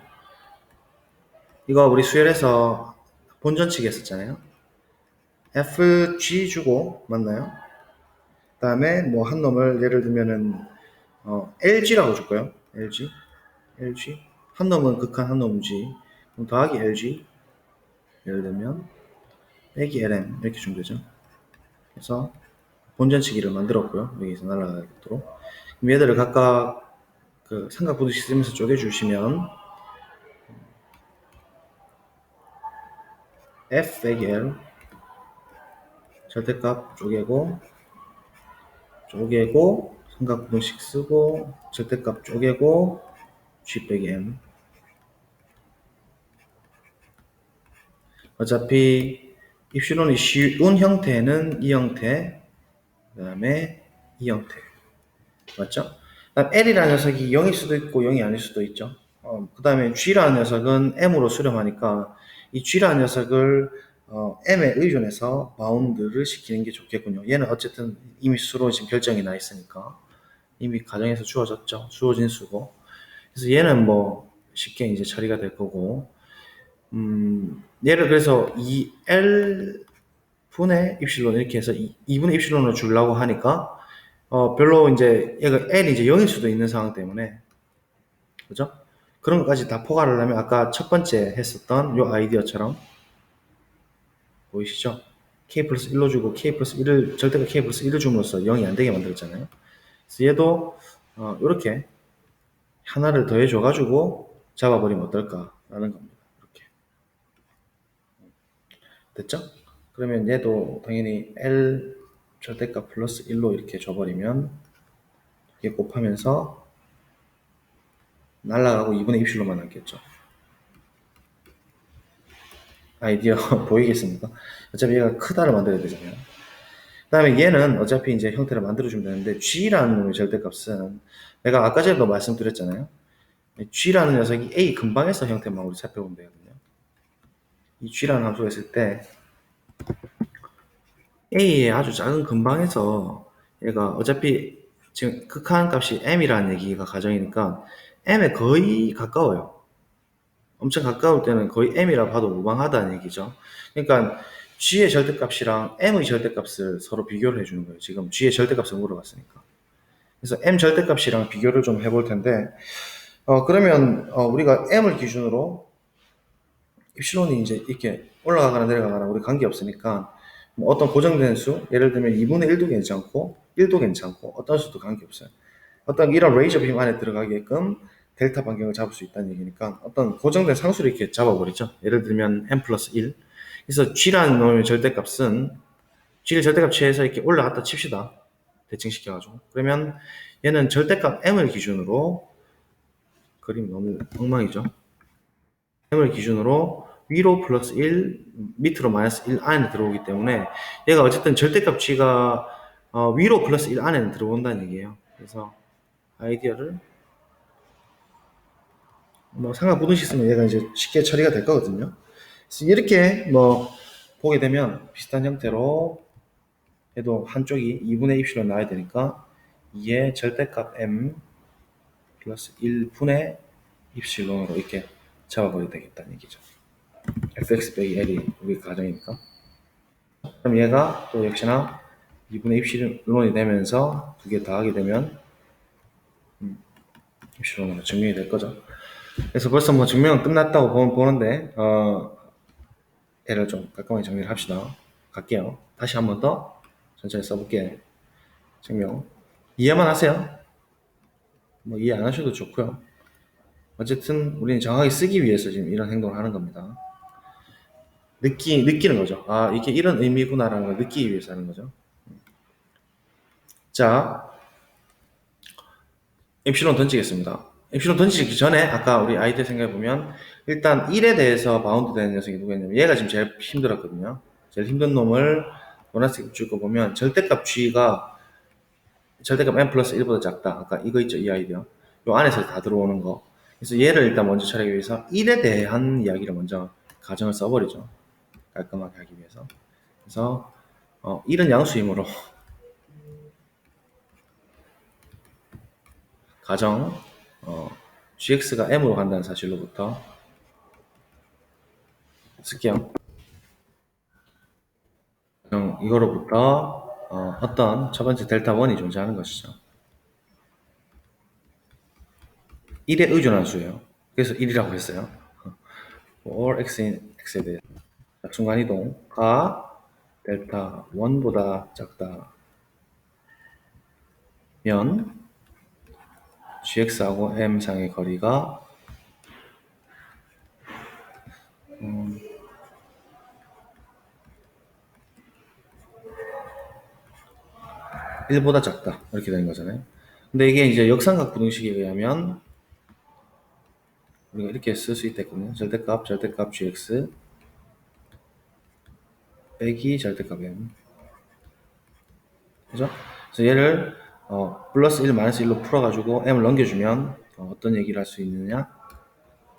이거 우리 수열에서 본전치기 했었잖아요. FG 주고 맞나요? 그 다음에 뭐 한 놈을 예를 들면은 LG라고 줄까요? LG 한 놈은 극한 한 놈은 G 그럼 더하기 LG 예를 들면 빼기 LM 이렇게 주면 되죠. 그래서 본전치기를 만들었고요. 여기서 날아가도록 그럼 얘들을 각각 그 삼각부등식 쓰면서 쪼개주시면 F 빼기 L 절대값 쪼개고 삼각부등식 쓰고 절대값 쪼개고 G 빼기 M 어차피 입실론이 쉬운 형태는 이 형태 그 다음에 이 형태 맞죠? 그다음 L이라는 녀석이 0일 수도 있고 0이 아닐 수도 있죠. 그 다음에 G라는 녀석은 M으로 수렴하니까 이 G라는 녀석을 M에 의존해서 바운드를 시키는 게 좋겠군요. 얘는 어쨌든 이미 수로 지금 결정이 나 있으니까 이미 가정에서 주어졌죠. 주어진 수고. 그래서 얘는 뭐 쉽게 이제 처리가 될 거고 얘를 그래서 2L 분의 입실론 이렇게 해서 2분의 입실론을 주려고 하니까 별로 이제 얘가 L이 이제 0일 수도 있는 상황 때문에 그죠? 그런 것까지 다 포괄을 하면 아까 첫 번째 했었던 요 아이디어처럼 보이시죠? K 플러스 1로 주고 K 플러스 1을 절대가 K 플러스 1을 줌으로써 0이 안 되게 만들었잖아요. 그래서 얘도 이렇게 하나를 더해 줘 가지고 잡아버리면 어떨까라는 겁니다. 이렇게 됐죠? 그러면 얘도 당연히 L 절대값 플러스 1로 이렇게 줘버리면 이게 곱하면서 날라가고 2분의 입실로만 남겠죠. 아이디어 보이겠습니까? 어차피 얘가 크다를 만들어야 되잖아요. 그 다음에 얘는 어차피 이제 형태를 만들어주면 되는데 G라는 놈의 절대값은 내가 아까 전에도 말씀드렸잖아요. G라는 녀석이 A 근방에서 형태만 우리 살펴보면 되거든요. 이 G라는 함수가 있을 때 A의 아주 작은 근방에서 얘가 어차피 지금 극한 값이 m이라는 얘기가 가정이니까 m에 거의 가까워요. 엄청 가까울 때는 거의 m이라 봐도 무방하다는 얘기죠. 그러니까 g의 절대값이랑 m의 절대값을 서로 비교를 해주는 거예요. 지금 g의 절대값을 물어봤으니까. 그래서 m 절대값이랑 비교를 좀 해볼 텐데, 그러면 우리가 m을 기준으로 입실론이 이제 이렇게 올라가거나 내려가거나 우리 관계없으니까 뭐 어떤 고정된 수, 예를 들면 2분의 1도 괜찮고 1도 괜찮고 어떤 수도 관계없어요. 어떤 이런 레이저 빔 안에 들어가게끔 델타 반경을 잡을 수 있다는 얘기니까 어떤 고정된 상수를 이렇게 잡아버리죠. 예를 들면 m 플러스 1. 그래서 g라는 놈의 절대값은 g를 절대값 취해서 이렇게 올라갔다 칩시다. 대칭시켜가지고. 그러면 얘는 절대값 m을 기준으로, 그림 너무 엉망이죠. m을 기준으로 위로 플러스 1, 밑으로 마이너스 1 안에 들어오기 때문에 얘가 어쨌든 절대값 g가 위로 플러스 1 안에는 들어온다는 얘기예요. 그래서 아이디어를 뭐 상하부등식 쓰면 얘가 이제 쉽게 처리가 될 거거든요. 그래서 이렇게 뭐 보게 되면 비슷한 형태로 해도 한쪽이 2분의 입실로 나와야 되니까 2의 절대값 m 플러스 1분의 입실론으로 이렇게 잡아버려야 되겠다는 얘기죠. fx 빼기 l이 우리 가정이니까. 그럼 얘가 또 역시나 2분의 입실론이 되면서 두 개 더하게 되면 입실론으로 증명이 될 거죠. 그래서 벌써 뭐 증명은 끝났다고 보는데 얘를 좀 깔끔하게 정리를 합시다. 갈게요. 다시 한 번 더 천천히 써볼게요. 증명. 이해만 하세요. 뭐 이해 안 하셔도 좋고요. 어쨌든 우리는 정확하게 쓰기 위해서 지금 이런 행동을 하는 겁니다. 느끼는 거죠. 아, 이게 이런 의미구나라는 걸 느끼기 위해서 하는 거죠. 자, 엡실론 던지겠습니다. 엡실론 던지기 전에 아까 우리 아이들 생각해보면 일단 1에 대해서 바운드 되는 녀석이 누구였냐면 얘가 지금 제일 힘들었거든요. 제일 힘든 놈을 보너스 줄 거 보면 절대값 g가 절대값 n 플러스 1보다 작다. 아까 이거 있죠, 이 아이디어. 요 안에서 다 들어오는 거. 그래서 얘를 일단 먼저 처리하기 위해서 1에 대한 이야기를 먼저 가정을 써버리죠. 깔끔하게 하기 위해서. 그래서 1은 양수이므로 가정 gx가 m으로 간다는 사실로부터 쓸게요. 이거로부터 어떤 첫 번째 델타 1이 존재하는 것이죠. 1에 의존한 수예요. 그래서 1이라고 했어요. for x에 대해서 순간이동가 델타 1보다 작다면 gx하고 m 상의 거리가 1보다 작다 이렇게 되는 거잖아요. 근데 이게 이제 역삼각 부등식에 의하면 우리가 이렇게 쓸 수 있겠거든요. 절대값 gx 빼기 절대값 m. 그죠? 그래서 얘를 플러스 1 마이너스 1로 풀어가지고 m을 넘겨주면 어떤 얘기를 할 수 있느냐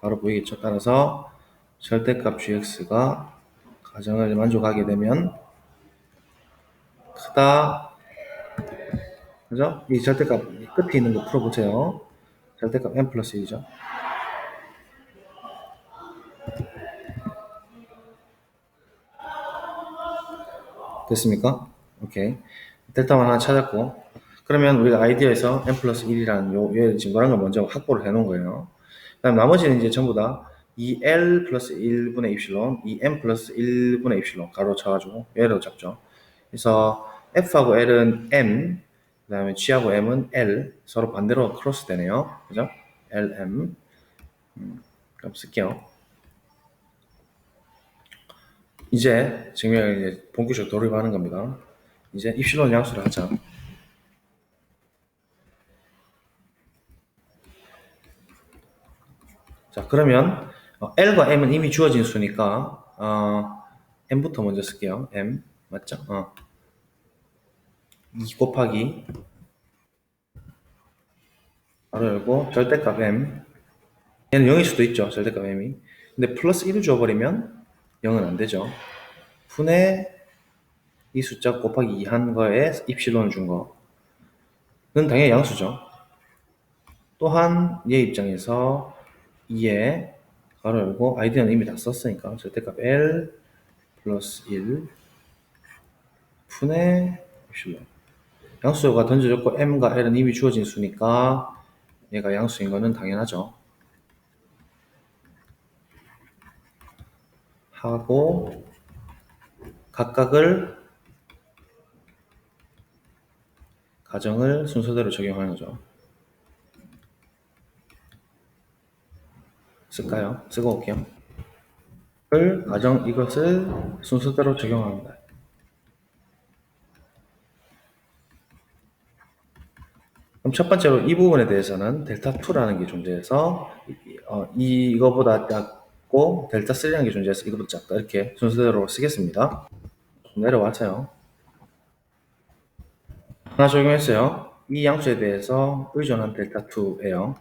바로 보이겠죠. 따라서 절대값 gx가 가정을 만족하게 되면 크다. 그죠? 이 절대값 끝에 있는 거 풀어보세요. 절대값 m 플러스 1이죠. 됐습니까? 오케이. 델타만 하나 찾았고 그러면 우리가 아이디어에서 m 플러스 1이라는 요 지금 그런 걸 먼저 확보를 해 놓은 거예요. 그 다음 나머지는 이제 전부 다 이 L 플러스 1분의 입실론, 이 M 플러스 1분의 입실론 가로 쳐가지고 얘로 잡죠. 그래서 F하고 L은 M, 그 다음에 G하고 M은 L, 서로 반대로 크로스 되네요. 그죠? LM. 그럼 쓸게요. 이제 증명을 이제 본격적으로 돌입하는 겁니다. 이제 입실론 양수를 하자. 자, 그러면 L과 M은 이미 주어진 수니까 M부터 먼저 쓸게요. M 맞죠? 2 곱하기 바로 열고 절대값 M 얘는 0일 수도 있죠. 절대값 M이 근데 플러스 1을 줘버리면 0은 안 되죠. 분의 이 숫자 곱하기 2 한 거에 입실론을 준 거는 당연히 양수죠. 또한 얘 입장에서 2에 가로 열고 아이디어는 이미 다 썼으니까 절대값 L 플러스 1 분의 입실론. 양수가 던져졌고 M과 L은 이미 주어진 수니까 얘가 양수인 거는 당연하죠. 하고 각각을 가정을 순서대로 적용하는 거죠. 쓸까요? 쓰고 올게요. 가정 이것을 순서대로 적용합니다. 그럼 첫 번째로 이 부분에 대해서는 델타2라는 게 존재해서 이거보다 작고 델타3라는 게 존재해서 이거보다 작다. 이렇게 순서대로 쓰겠습니다. 내려와서요. 하나 적용했어요. 이 양수에 대해서 의존한 델타2예요.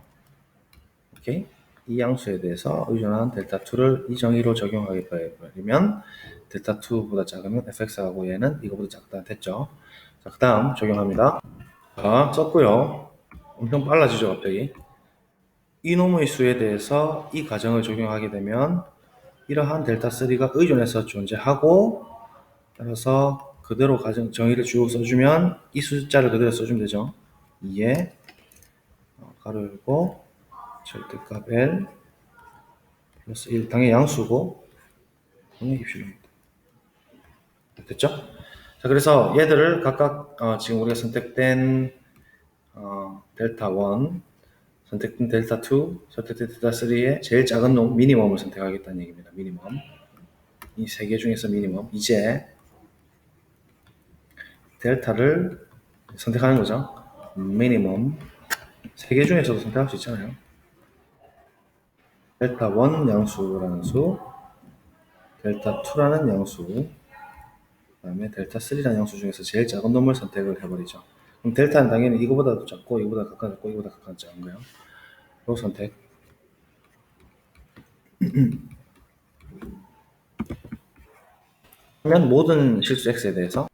오케이? 이 양수에 대해서 의존한 델타2를 이 정의로 적용하게 되면 델타2보다 작으면 fx하고 얘는 이거보다 작다. 됐죠? 자, 그 다음 적용합니다. 자, 썼고요. 엄청 빨라지죠, 갑자기. 이놈의 수에 대해서 이 가정을 적용하게 되면 이러한 델타3가 의존해서 존재하고 따라서 그대로 가정 정의를 쭉 써주면 이 숫자를 그대로 써주면 되죠. 2에 가로 열고 절대값 L 플러스 1 당연히 양수고 당연히 입실입니다. 됐죠? 자, 그래서 얘들을 각각 지금 우리가 선택된 델타 1 선택된 델타 2, 선택된 델타 3의 제일 작은 놈 미니멈을 선택하겠다는 얘기입니다. 미니멈. 이 세 개 중에서 미니멈. 이제 델타를 선택하는 거죠. 미니멈. 세 개 중에서도 선택할 수 있잖아요. 델타 1 양수라는 수, 델타 2라는 양수, 그 다음에 델타 3라는 양수 중에서 제일 작은 놈을 선택을 해버리죠. 그럼 델타는 당연히 이거보다도 작고, 이거보다 작고, 이거보다 작은 거예요. 요 선택. 그러면 모든 실수 x에 대해서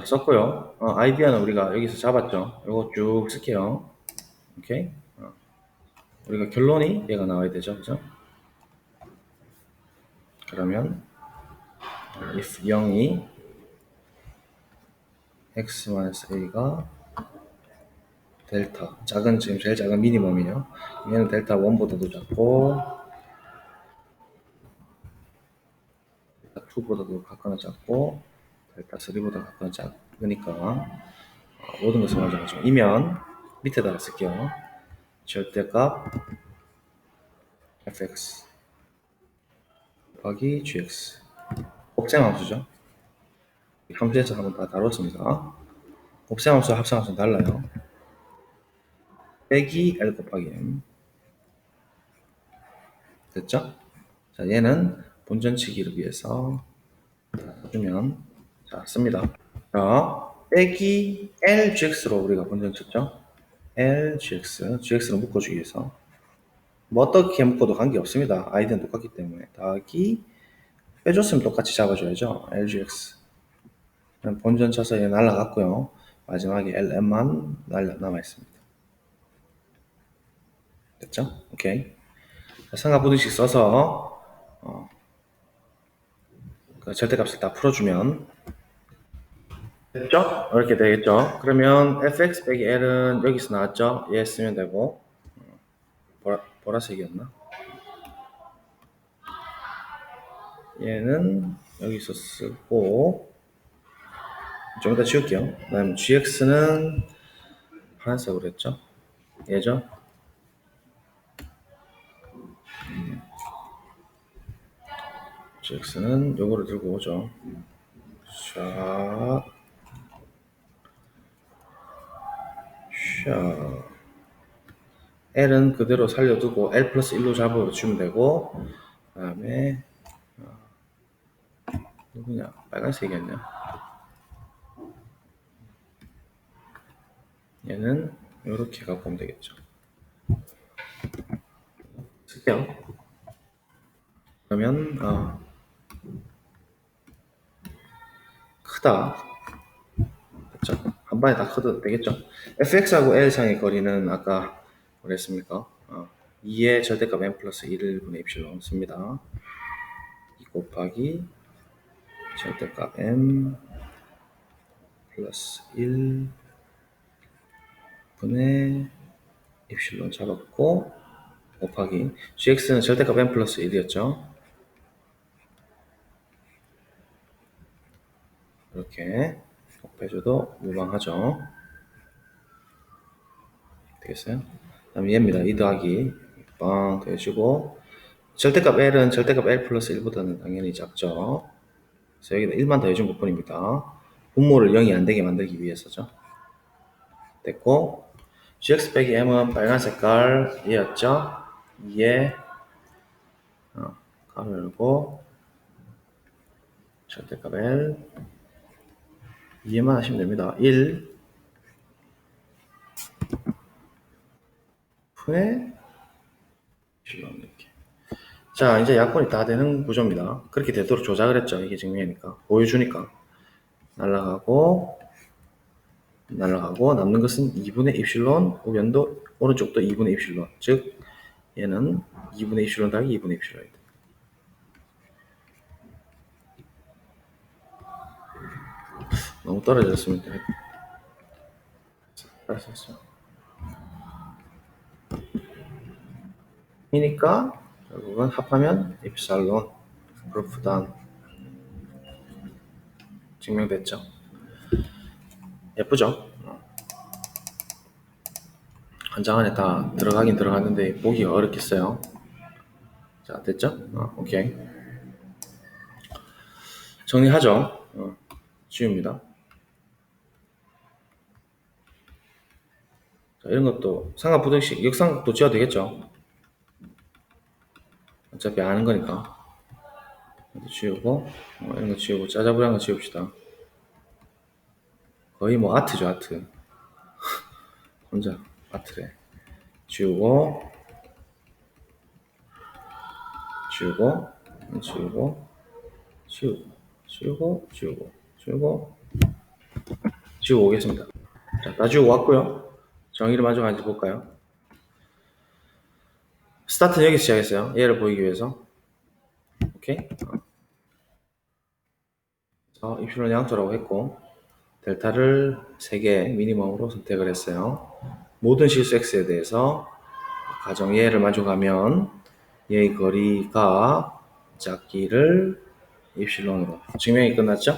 썼고요. 아이디어는 우리가 여기서 잡았죠. 이거 쭉 쓸게요. 오케이. 우리가 결론이 얘가 나와야 되죠, 그죠? 그러면 if 0이 x-a가 델타 작은 지금 제일 작은 미니멈이요. 얘는 델타 1보다도 작고 델타 2보다도 각각은 작고 델타 3보다 각각은 작으니까 모든 것을 먼저 가지고 이면 밑에다가 쓸게요. 절대값 fx 곱하기 gx 곱셈함수죠. 함수에서 한번 다 다뤘습니다. 곱셈함수와 합성함수는 달라요. 빼기 L 곱하기 M 됐죠? 자, 얘는 본전치기를 위해서 주면 자, 씁니다. 자, 빼기 LGX로 우리가 본전 쳤죠? LGX, GX로 묶어주기 위해서 뭐 어떻게 묶어도 관계없습니다. 아이디는 똑같기 때문에 더하기 빼줬으면 똑같이 잡아줘야죠. LGX 본전 쳐서 얘 날라갔고요. 마지막에 LM만 남아있습니다. 됐죠? 오케이. 상하부등식 써서 그 절대값을 다 풀어주면 됐죠? 이렇게 되겠죠? 그러면 fx 빼기 l은 여기서 나왔죠? 얘 쓰면 되고 보라색이었나? 얘는 여기서 쓰고 좀 이따 지울게요. 그 다음에 gx는 파란색으로 했죠? 얘죠? gx는 요거를 들고 오죠. 샤 L은 그대로 살려두고 L 플러스 1로 잡아주면 되고 그 다음에 누구냐? 빨간색이었냐? 얘는 이렇게 갖고 오면 되겠죠. 쓸게요. 그러면 크다. 됐죠? 한 번에 다 커도 되겠죠? fx하고 L 사이의 거리는 아까 뭐랬습니까? 2의 절대값 n 플러스 1분의 입실론 씁니다. 2 곱하기 절대값 n 플러스 1분의 입실론 잡았고 곱하기 gx는 절대값 n 플러스 1이었죠. 이렇게 곱해줘도 무방하죠. 되겠어요? 다음 얘입니다. 2 더하기 빵 더해주고 절대값 L은 절대값 L 플러스 1보다는 당연히 작죠. 그래서 여기다 1만 더해준 것뿐입니다. 분모를 0이 안 되게 만들기 위해서죠. 됐고 gx 빼기 m은 빨간 색깔 얘였죠. 2에 가로 열고 절대값 L 2에만 하시면 됩니다. 1 분의 이렇게. 자, 이제 약분이 다 되는 구조입니다. 그렇게 되도록 조작을 했죠. 이게 증명이니까. 보여주니까. 날라가고 남는 것은 2분의 입실론, 우변도 오른쪽도 2분의 입실론. 즉 얘는 2분의 입실론 더하기 2분의 입실론이다. 너무 떨어졌으면 돼. 알았어. 이니까 결국은 합하면 입살론 프로프단 증명됐죠. 예쁘죠? 한 장 안에 다 들어가긴 들어갔는데 보기가 어렵겠어요. 자, 됐죠? 오케이. 정리하죠. 지웁니다. 자, 이런 것도 상하부등식 역삼각도 지어도 되겠죠? 어차피 아는 거니까. 지우고 이런 거 지우고 짜자부리한 거 지웁시다. 거의 뭐 아트죠, 아트. 혼자 아트래. 지우고 지우고 오겠습니다. 자, 다 지우고 왔고요. 정의를 만족하는지 볼까요? 스타트는 여기서 시작했어요. 얘를 보이기 위해서. 오케이? 입실론 양수라고 했고 델타를 3개 미니멈으로 선택을 했어요. 모든 실수 x에 대해서 가정 얘를 만족하면 얘의 거리가 작기를 입실론으로 증명이 끝났죠?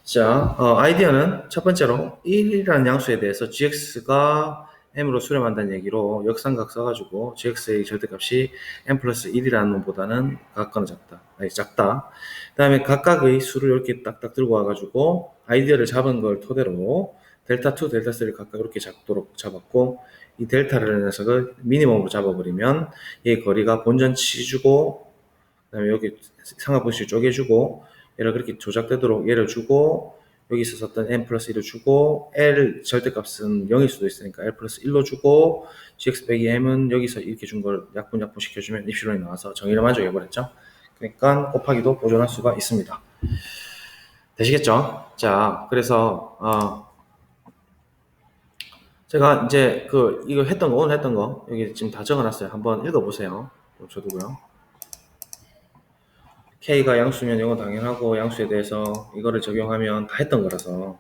자, 아이디어는 첫 번째로 1이라는 양수에 대해서 gx가 m으로 수렴한다는 얘기로 역삼각 써가지고 gx의 절대값이 m 플러스 1이라는 놈보다는 각각은 작다. 그 다음에 각각의 수를 이렇게 딱딱 들고 와가지고 아이디어를 잡은 걸 토대로 델타 2, 델타 3를 각각 이렇게 작도록 잡았고 이 델타를 녀석을 미니멈으로 잡아버리면 얘 거리가 본전치 주고 그 다음에 여기 상하분식 쪼개주고 얘를 그렇게 조작되도록 얘를 주고 여기서 썼던 n 플러스 1을 주고 L 절대값은 0일 수도 있으니까 L 플러스 1로 주고 gx 빼기 m은 여기서 이렇게 준 걸 약분 시켜주면 입실론이 나와서 정의를 만족해버렸죠. 그러니까 곱하기도 보존할 수가 있습니다. 되시겠죠? 자, 그래서 제가 이제 이거 오늘 했던 거 여기 지금 다 적어놨어요. 한번 읽어보세요. 저도고요. K가 양수면 이건 당연하고 양수에 대해서 이거를 적용하면 다 했던 거라서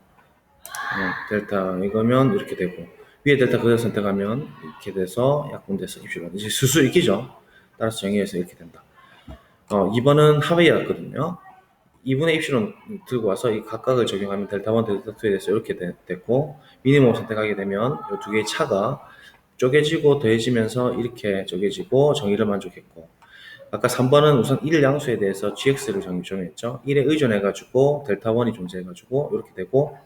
델타 이거면 이렇게 되고 위에 델타 그대로 선택하면 이렇게 돼서 약분돼서 입실론 이제 수수 익히죠. 따라서 정의해서 이렇게 된다. 2번은 하웨이였거든요. 2분의 입실론 들고 와서 이 각각을 적용하면 델타 1, 델타 2에 대해서 이렇게 됐고 미니멈 선택하게 되면 이 두 개의 차가 쪼개지고 더해지면서 이렇게 쪼개지고 정의를 만족했고 아까 3번은 우선 1 양수에 대해서 gx를 정했죠. 1에 의존해가지고 델타 1이 존재해가지고 이렇게 되고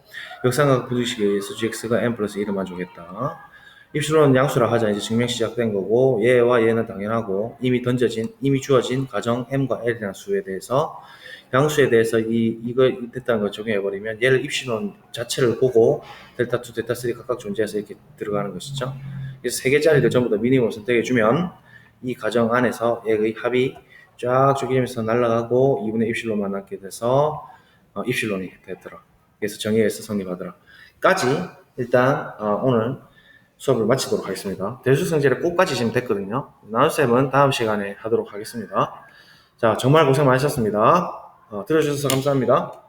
역삼각 부등식에 의해서 gx가 n 플러스 1을 만족했다. 입실론 양수라 하자 이제 증명 시작된 거고 얘와 얘는 당연하고 이미 주어진 가정 m과 l이라는 수에 대해서 양수에 대해서 이거 됐다는 걸 적용해버리면 얘를 입실론 자체를 보고 델타 2, 델타 3 각각 존재해서 이렇게 들어가는 것이죠. 그래서 3개 자리를 전부 다 미니멈 선택해주면 이 가정 안에서 얘의 합이 쫙 쪼개지면서 날아가고 2분의 입실론만 남게 돼서 입실론이 되더라. 그래서 정의에서 성립하더라. 까지 일단 오늘 수업을 마치도록 하겠습니다. 대수 성질의 꼭까지 지금 됐거든요. 나눗셈은 다음 시간에 하도록 하겠습니다. 자, 정말 고생 많으셨습니다. 들어주셔서 감사합니다.